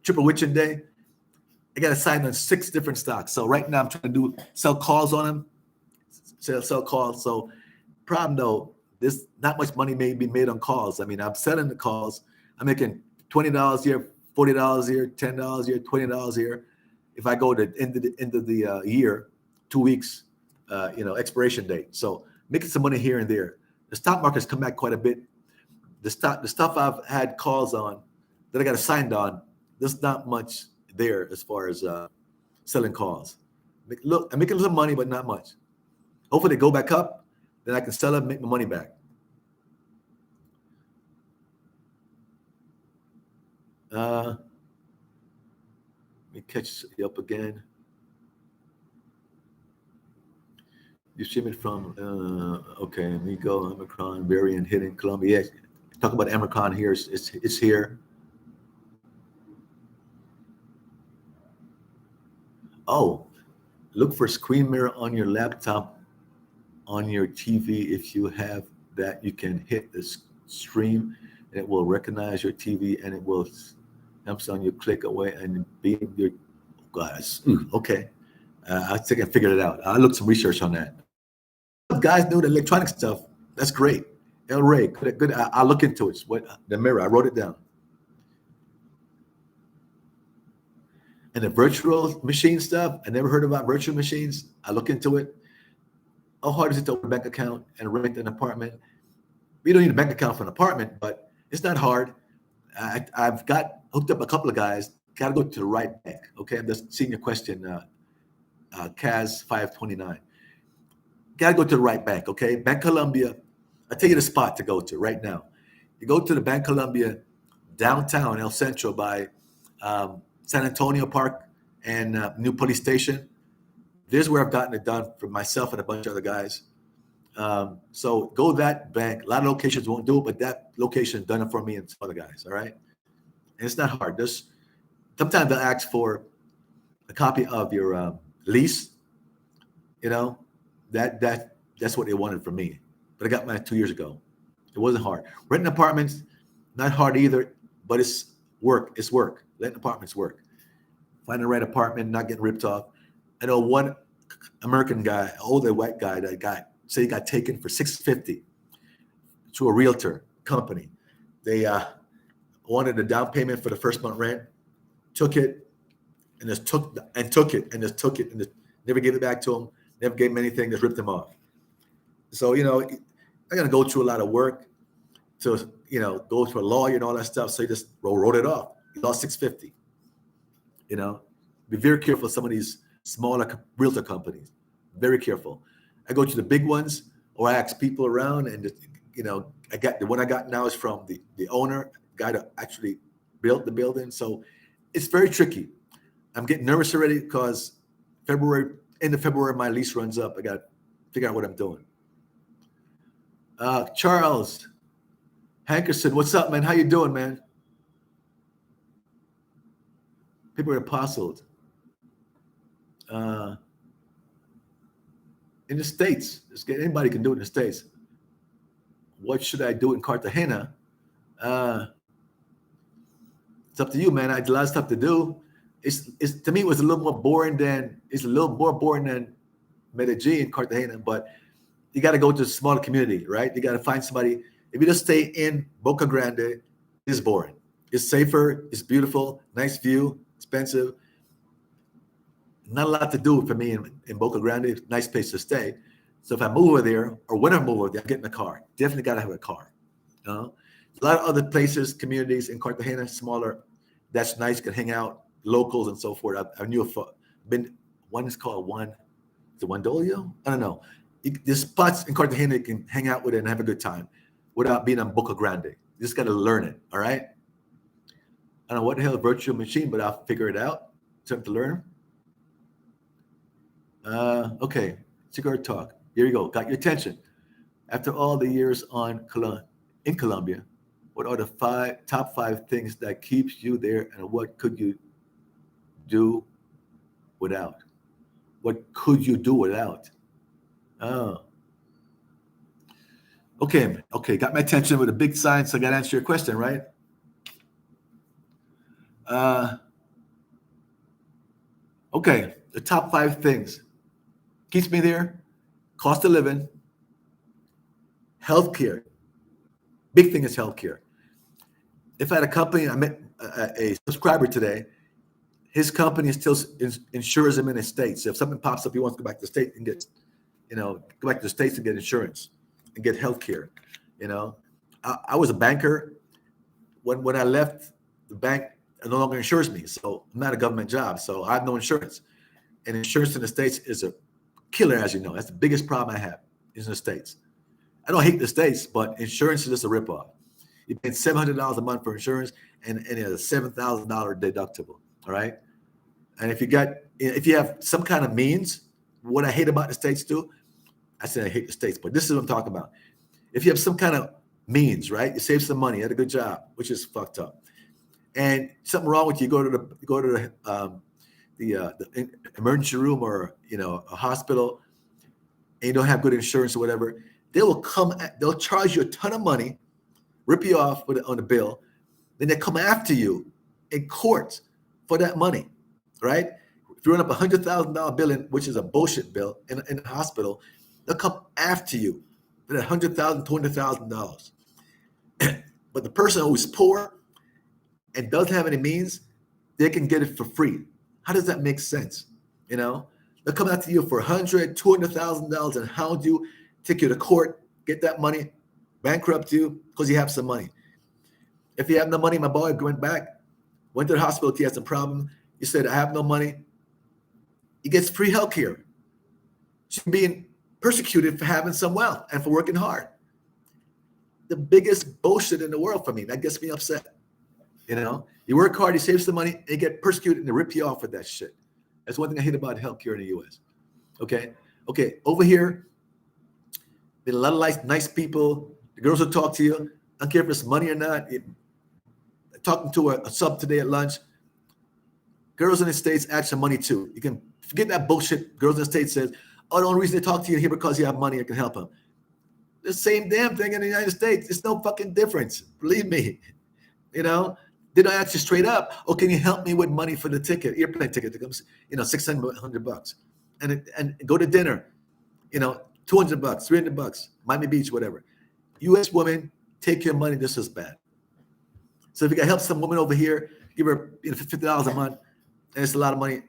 Triple Witching Day, I got assigned on 6 different stocks. So right now I'm trying to sell calls on them. Sell calls. So problem though, there's not much money may be made on calls. I mean, I'm selling the calls. I'm making $20 here, $40 here, $10 here, $20 here. If I go to end of the year, 2 weeks. Expiration date. So making some money here and there. The stock market's come back quite a bit. The stuff I've had calls on that I got assigned on, there's not much there as far as selling calls. I'm making a little money, but not much. Hopefully they go back up, then I can sell it and make my money back. Let me catch you up again. You ship it from, okay, let me go, Omicron variant hitting Colombia. Yes, talk about Omicron here, it's here. Oh, look for screen mirror on your laptop on your TV. If you have that, you can hit the stream, and it will recognize your TV, and it will jumps on you, click away, and be your guys. Okay, I think I figured it out. I looked some research on that. Guys know the electronic stuff. That's great. El Rey, good. I'll look into it. What the mirror? I wrote it down. And the virtual machine stuff, I never heard about virtual machines. I look into it. How hard is it to open a bank account and rent an apartment? We don't need a bank account for an apartment, but it's not hard. I've got hooked up a couple of guys. Got to go to the right bank. Okay, I'm just seeing your question, Kaz 529. Got to go to the right bank. Okay, Bank Colombia. I'll tell you the spot to go to right now. You go to the Bank Colombia downtown El Centro by San Antonio Park and New Police Station. This is where I've gotten it done for myself and a bunch of other guys. So go that bank. A lot of locations won't do it, but that location done it for me and some other guys. All right, and it's not hard. Just sometimes they'll ask for a copy of your lease. You know, that's what they wanted from me. But I got mine 2 years ago. It wasn't hard. Renting apartments, not hard either, but it's work. It's work. Letting apartments work. Finding the right apartment, not getting ripped off. I know one American guy, older white guy, that he got taken for $650 to a realtor company. They wanted a down payment for the first month rent, took it, and just never gave it back to him. Never gave him anything. Just ripped him off. So I got to go through a lot of work to go to a lawyer and all that stuff. So he just wrote it off. He lost $650. Be very careful of some of these smaller realtor companies. Very careful. I go to the big ones, or I ask people around, and I got the one I got now is from the owner, guy that actually built the building. So it's very tricky. I'm getting nervous already because end of February, my lease runs up. I got to figure out what I'm doing. Charles Hankerson, what's up, man? How you doing, man? People are apostles. In the States, anybody can do it in the States. What should I do in Cartagena? It's up to you, man. I had a lot of stuff to do. It's to me, it was a little more boring than Medellin, Cartagena, but you got to go to a smaller community, right? You got to find somebody. If you just stay in Boca Grande, it's boring. It's safer. It's beautiful. Nice view. Expensive. Not a lot to do for me in Boca Grande. Nice place to stay. So if I move over there, or when I move over there, I'm getting a car. Definitely got to have a car. A lot of other places, communities in Cartagena, smaller. That's nice. Can hang out, locals and so forth. I knew one is called One Dolio? I don't know. There's spots in Cartagena you can hang out with it and have a good time without being on Boca Grande. You just got to learn it, all right? I don't know what the hell is virtual machine, but I'll figure it out. Something to learn. Okay, cigar talk. Here you go. Got your attention. After all the years in Colombia, what are the top five things that keeps you there, and what could you do without? What could you do without? Oh. Okay. Got my attention with a big sign, so I got to answer your question, right? Okay, the top five things keeps me there: cost of living, healthcare. Big thing is healthcare. If I had a company, I met a subscriber today. His company still insures him in the States. So if something pops up, he wants to go back to the States and get, go back to the States and get insurance and get healthcare. I was a banker. When I left the bank, it no longer insures me. So I'm not a government job. So I have no insurance. And insurance in the States is a killer, as you know. That's the biggest problem I have is in the States. I don't hate the States, but insurance is just a ripoff. You pay $700 a month for insurance, and it has a $7,000 deductible. All right. And if you have some kind of means, what I hate about the States too, I said I hate the States, but this is what I'm talking about. If you have some kind of means, right, you save some money, you had a good job, which is fucked up, and something wrong with you, go to the emergency room or a hospital. and you don't have good insurance or whatever, they'll charge you a ton of money, rip you off on the bill, then they come after you in court for that money, right? If you run up $100,000 bill, which is a bullshit bill in a hospital, they'll come after you for that $100,000, $200,000. But the person who's poor and doesn't have any means, they can get it for free. How does that make sense? You know, they'll come after you for $100,000, $200,000 and hound you, take you to court, get that money, bankrupt you because you have some money. If you have no money, my boy went to the hospital, he had some problem. He said, I have no money. He gets free health care. She's being persecuted for having some wealth and for working hard. The biggest bullshit in the world for me. That gets me upset. You know, you work hard, you save some money, and you get persecuted and they rip you off with that shit. That's one thing I hate about healthcare in the U.S. Okay, over here, been a lot of nice people. The girls will talk to you. I don't care if it's money or not. Talking to a sub today at lunch. Girls in the States ask for money too. You can forget that bullshit. Girls in the States says, oh, the only reason they talk to you here because you have money, I can help them. The same damn thing in the United States. It's no fucking difference. Believe me. You know, they don't ask you straight up, oh, can you help me with money for the ticket, airplane ticket that comes, $600, $100. And go to dinner, $200, $300, Miami Beach, whatever. U.S. women take your money just as bad. So if you can help some woman over here, give her $50 a month, and it's a lot of money,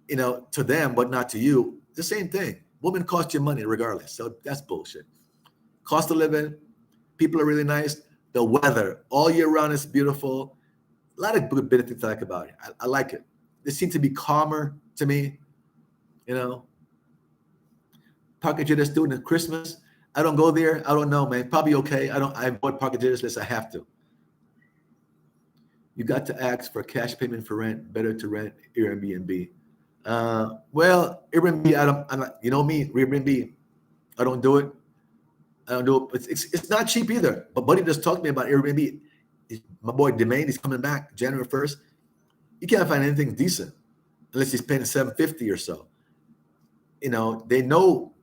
to them, but not to you. The same thing. Women cost you money regardless. So that's bullshit. Cost of living, people are really nice. The weather all year round is beautiful. A lot of good benefits I like about it. I like it. They seem to be calmer to me. Parquejeras doing it Christmas. I don't go there. I don't know, man. Probably okay. I avoid Parquejeras unless I have to. You got to ask for cash payment for rent. Better to rent Airbnb. Well, Airbnb, I'm not, me, Airbnb, I don't do it. It's not cheap either. But buddy just talked to me about Airbnb. My boy Demain, he's coming back January 1st. You can't find anything decent unless he's paying $750 or so. They know,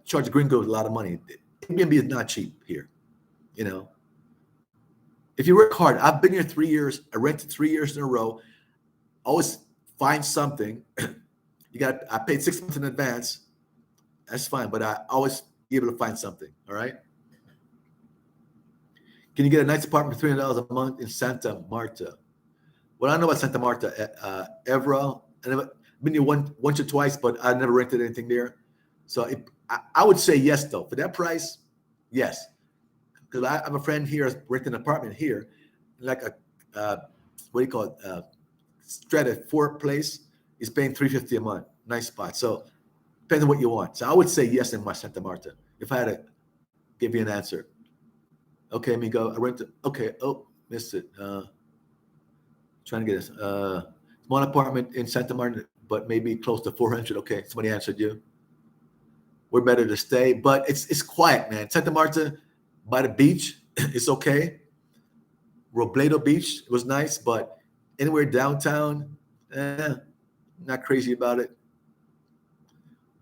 charge gringos a lot of money. Airbnb is not cheap here. If you work hard, I've been here 3 years. I rented 3 years in a row. Always find something. I paid 6 months in advance. That's fine, but I always be able to find something. All right. Can you get a nice apartment for $300 a month in Santa Marta? Well, I know about Santa Marta, Evra. I've been here once or twice, but I never rented anything there. So I would say yes, though. For that price, yes. Because I have a friend here renting an apartment here, like what do you call it? Strata 4 place. He's paying $350 a month. Nice spot. So depends on what you want. So I would say yes in my Santa Marta if I had to give you an answer. Okay, amigo. I rented. Okay. Oh, missed it. Trying to get this. Small apartment in Santa Marta, but maybe close to 400. Okay, somebody answered you. We're better to stay, but it's quiet, man. Santa Marta by the beach, it's okay. Robledo Beach, it was nice, but anywhere downtown, not crazy about it.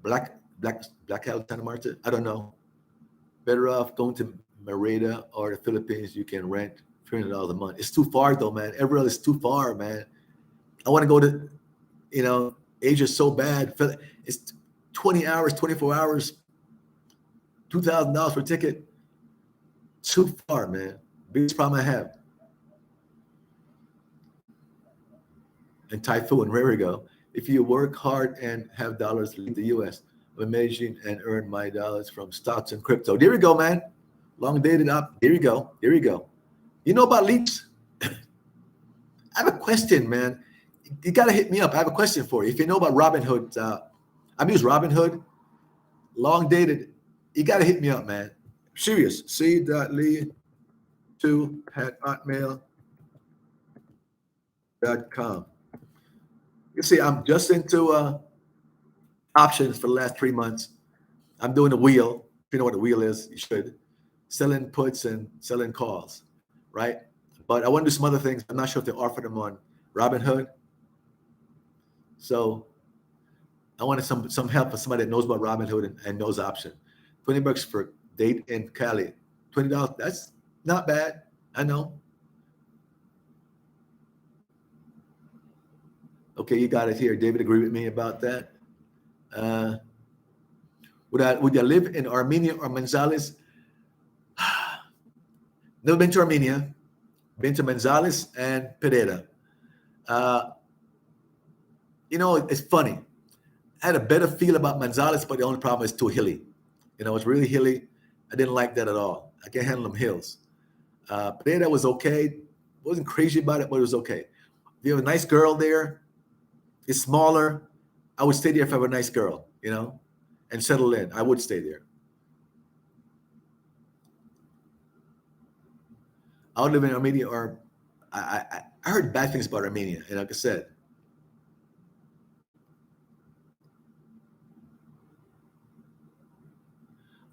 Black Isle, Santa Marta, I don't know. Better off going to Merida or the Philippines. You can rent $300 a month. It's too far though, man. Everywhere is too far, man. I want to go to, Asia so bad. It's 20 hours, 24 hours, $2,000 for a ticket. Too far, man. Biggest problem I have. And Typhoon, there we go. If you work hard and have dollars, leave the U.S. I'm amazing and earn my dollars from stocks and crypto. There we go, man. Long dated up. Here we go. You know about leaps? I have a question, man. You got to hit me up. I have a question for you. If you know about Robinhood, I've used Robinhood. Long dated. You got to hit me up, man. Serious. c.lee2@hotmail.com. You see, I'm just into options for the last 3 months. I'm doing a wheel. If you know what a wheel is, you should. Selling puts and selling calls, right? But I want to do some other things. I'm not sure if they offer them on Robinhood. So I wanted some help from somebody that knows about Robinhood and knows option. $20 for date in Cali. $20. That's not bad. I know. Okay, you got it here. David agreed with me about that. Would I live in Armenia or Manzales? Never been to Armenia. Been to Manzales and Pereira. It's funny. I had a better feel about Manzales, but the only problem is too hilly. It's really hilly. I didn't like that at all. I can't handle them hills. Pereira was okay. Wasn't crazy about it, but it was okay. If you have a nice girl there, it's smaller. I would stay there if I have a nice girl, and settle in. I would stay there. I would live in Armenia, or I heard bad things about Armenia, and like I said.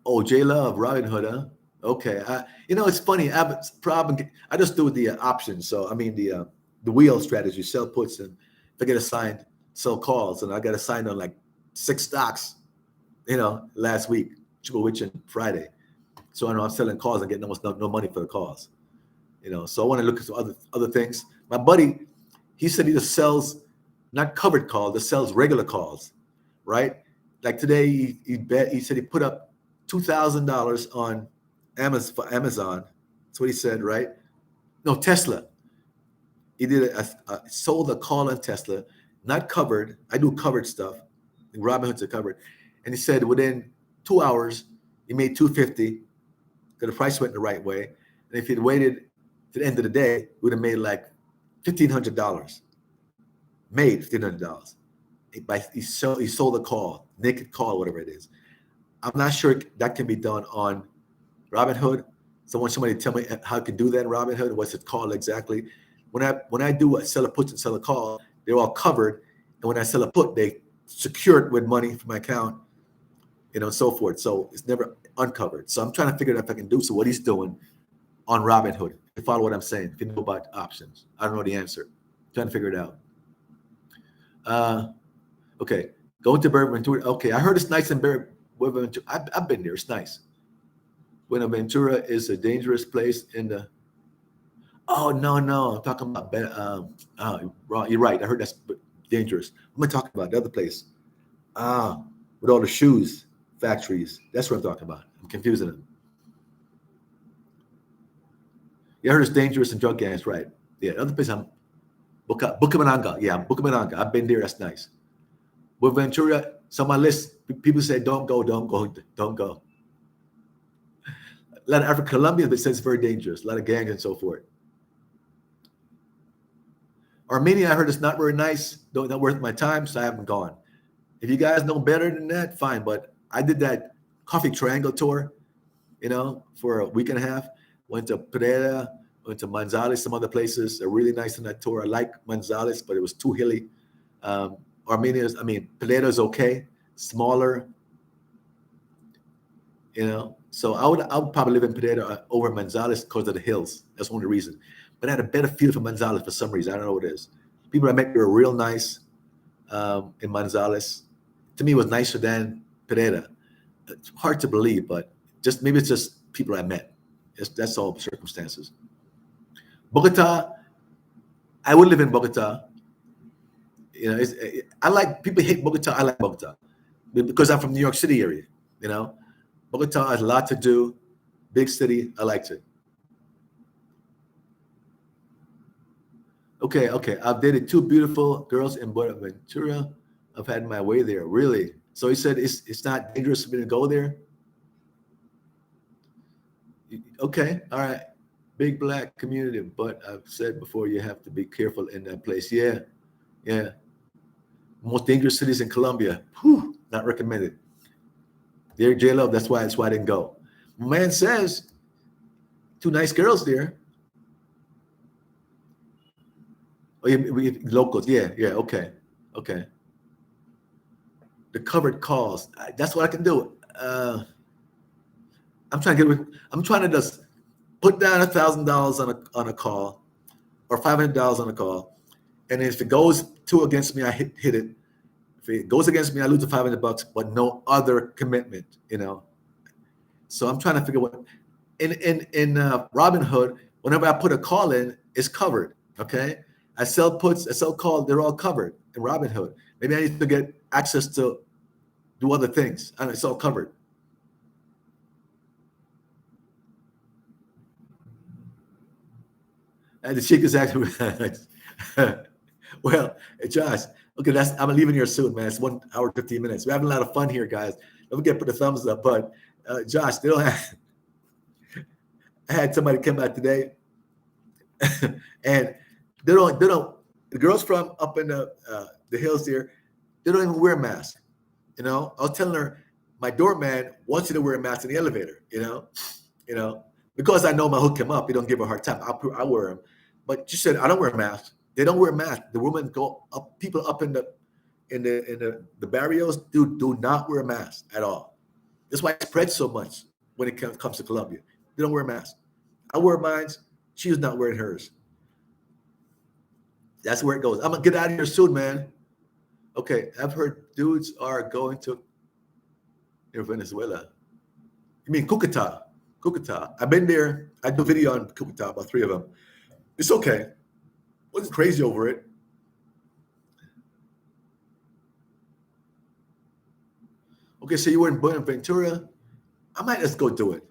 Oh, J Love, Robin Hood, huh? Okay, it's funny. I have a problem. I just do the options. So I mean the wheel strategy, sell puts, and if I get assigned, sell calls, and I got assigned on like 6 stocks, last week, Triple Witch and Friday. So I know I'm selling calls and getting almost no money for the calls. So I want to look at some other things. My buddy, he said he just sells not covered calls, just sells regular calls, right? Like today, he said he put up $2,000 on Amazon. That's what he said, right? No, Tesla. He did sold a call on Tesla, not covered. I do covered stuff. Robinhood's are covered, and he said within 2 hours he made 250 because the price went the right way. And if he'd waited to the end of the day, he would have made like $1,500. Made $1,500. He sold a call, naked call, whatever it is. I'm not sure that can be done on Robinhood. So I want somebody to tell me how I can do that in Robinhood. What's it called exactly? When I do sell a put and sell a call, they're all covered. And when I sell a put, they secure it with money from my account, and so forth. So it's never uncovered. So I'm trying to figure out if I can do so what he's doing on Robinhood. You follow what I'm saying? If you know about options, I don't know the answer. I'm trying to figure it out. Okay, going to Buenaventura. Okay, I heard it's nice in Buenaventura. I've been there. It's nice. Buenaventura is a dangerous place in the. Oh no, I'm talking about. You're right. I heard that's dangerous. I'm talking about the other place. With all the shoes factories. That's what I'm talking about. I'm confusing them. Yeah, I heard it's dangerous and drug gangs, right? Yeah, the other place I'm Bucaramanga. Yeah, Bucaramanga. I've been there. That's nice. With Ventura, so on my list, people say don't go. A lot of African Colombia that says it's very dangerous. A lot of gangs and so forth. Armenia, I heard it's not very nice. Not worth my time, so I haven't gone. If you guys know better than that, fine. But I did that coffee triangle tour, for a week and a half. Went to Pereira, went to Manzales, some other places. They're really nice on that tour. I like Manzales, but it was too hilly. Pereira's okay, smaller, So I would probably live in Pereira over Manzales because of the hills. That's one of the reasons. But I had a better feel for Manzales for some reason. I don't know what it is. People I met were real nice in Manzales. To me, it was nicer than Pereira. It's hard to believe, but maybe it's just people I met. That's all circumstances. Bogota, I would live in Bogota. I like people hate Bogota. I like Bogota because I'm from New York City area. Bogota has a lot to do. Big city. I liked it. Okay. I've dated 2 beautiful girls in Buenaventura. I've had my way there. Really? So he said it's not dangerous for me to go there. Okay. All right. Big black community, but I've said before you have to be careful in that place. Yeah. Most dangerous cities in Colombia. Whew, not recommended. There, J Love. That's why I didn't go. Man says 2 nice girls there. Oh, yeah, locals. Yeah. Okay. The covered calls. That's what I can do. I'm trying to just put down $1,000 on a call, or $500 on a call, and if it goes 2 against me, I hit it. If it goes against me, I lose the $500, but no other commitment, So I'm trying to figure what in Robinhood, whenever I put a call in, it's covered. Okay. I sell puts, I sell calls, they're all covered in Robinhood. Maybe I need to get access to do other things, and it's all covered. And the chick is actually, well, hey, Josh, okay, I'm leaving here soon, man. It's 1 hour, 15 minutes. We're having a lot of fun here, guys. Don't forget to put the thumbs up. But Josh, they don't have, I had somebody come out today, and they don't, the girls from up in the hills here, they don't even wear masks. I was telling her, my doorman wants you to wear a mask in the elevator, because I know my hook him up. He don't give her a hard time. I wear them. But she said, I don't wear a mask. They don't wear a mask. The women go up, people up in the barrios do not wear a mask at all. That's why it spreads so much when it comes to Colombia. They don't wear a mask. I wear mine. She's not wearing hers. That's where it goes. I'm gonna get out of here soon, man. Okay, I've heard dudes are going to Venezuela. You mean Cucuta? Cucuta. I've been there. I do a video on Cucuta, about 3 of them. It's okay. Wasn't crazy over it. Okay, so you were in Buenaventura. I might just go do it.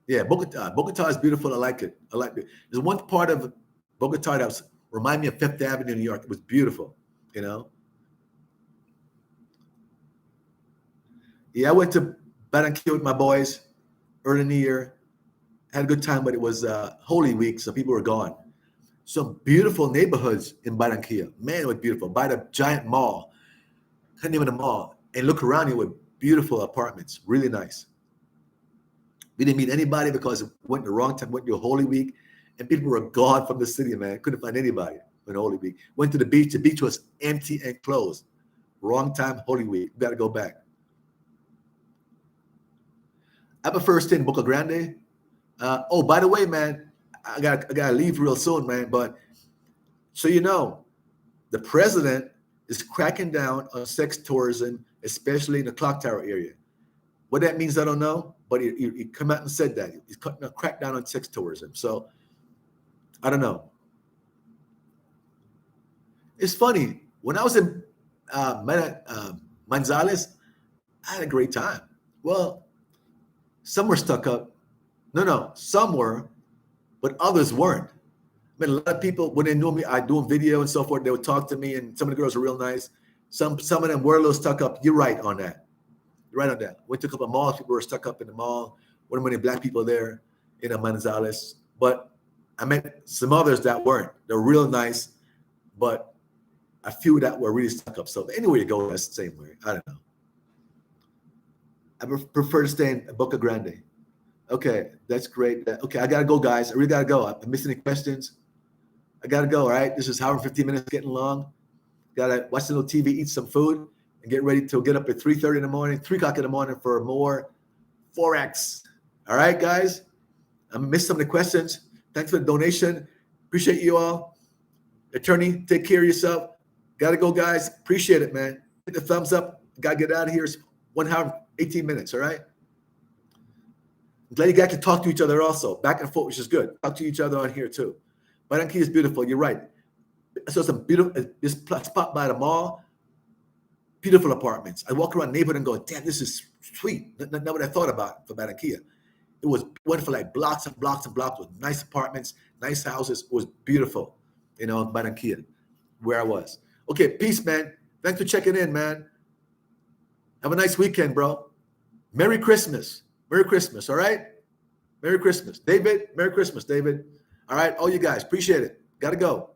Yeah, Bogota. Bogota is beautiful. I like it. There's one part of Bogota that remind me of Fifth Avenue, New York. It was beautiful, Yeah, I went to Barranquilla with my boys early in the year. Had a good time, but it was Holy Week, so people were gone. Some beautiful neighborhoods in Barranquilla. Man, it was beautiful. By the giant mall. Can't name of the mall. And look around here with beautiful apartments. Really nice. We didn't meet anybody because it went the wrong time, went to Holy Week, and people were gone from the city, man. Couldn't find anybody in Holy Week. Went to the beach. The beach was empty and closed. Wrong time, Holy Week. We got to go back. I prefer staying in Boca Grande. Oh, by the way, man, I gotta leave real soon, man. But so the president is cracking down on sex tourism, especially in the clock tower area. What that means, I don't know. But he come out and said that he's cutting a crackdown on sex tourism. So I don't know. It's funny. When I was in Manzales, I had a great time. Well, some were stuck up. No, some were, but others weren't. I mean, a lot of people, when they knew me, I do a video and so forth, they would talk to me, and some of the girls are real nice. Some of them were a little stuck up. You're right on that. Went to a couple of malls. People were stuck up in the mall. Wasn't many black people there in Manzales. But I met some others that weren't. They're real nice, but a few that were really stuck up. So anywhere you go, that's the same way. I don't know. I prefer to stay in Boca Grande. Okay, that's great. Okay, I gotta go, guys. I really gotta go. If I missed any questions, I gotta go. All right, this is hour and 15 minutes, getting long. Gotta watch a little TV, eat some food, and get ready to get up at 3:30 in the morning, 3 o'clock in the morning for more Forex. All right, guys. I missed some of the questions. Thanks for the donation. Appreciate you all. Attorney, take care of yourself. Gotta go, guys. Appreciate it, man. Hit the thumbs up. Gotta get out of here. It's 1 hour, 18 minutes. All right. I'm glad you guys can talk to each other also, back and forth, which is good. Talk to each other on here too. Barranquilla is beautiful. You're right. I saw some beautiful, this spot by the mall, beautiful apartments. I walk around the neighborhood and go, damn, this is sweet. Not what I thought about for Barranquilla. It went for like blocks and blocks and blocks with nice apartments, nice houses. It was beautiful, in Barranquilla, where I was. Okay, peace, man. Thanks for checking in, man. Have a nice weekend, bro. Merry Christmas. Merry Christmas, all right? Merry Christmas. David, Merry Christmas, David. All right, all you guys, appreciate it. Got to go.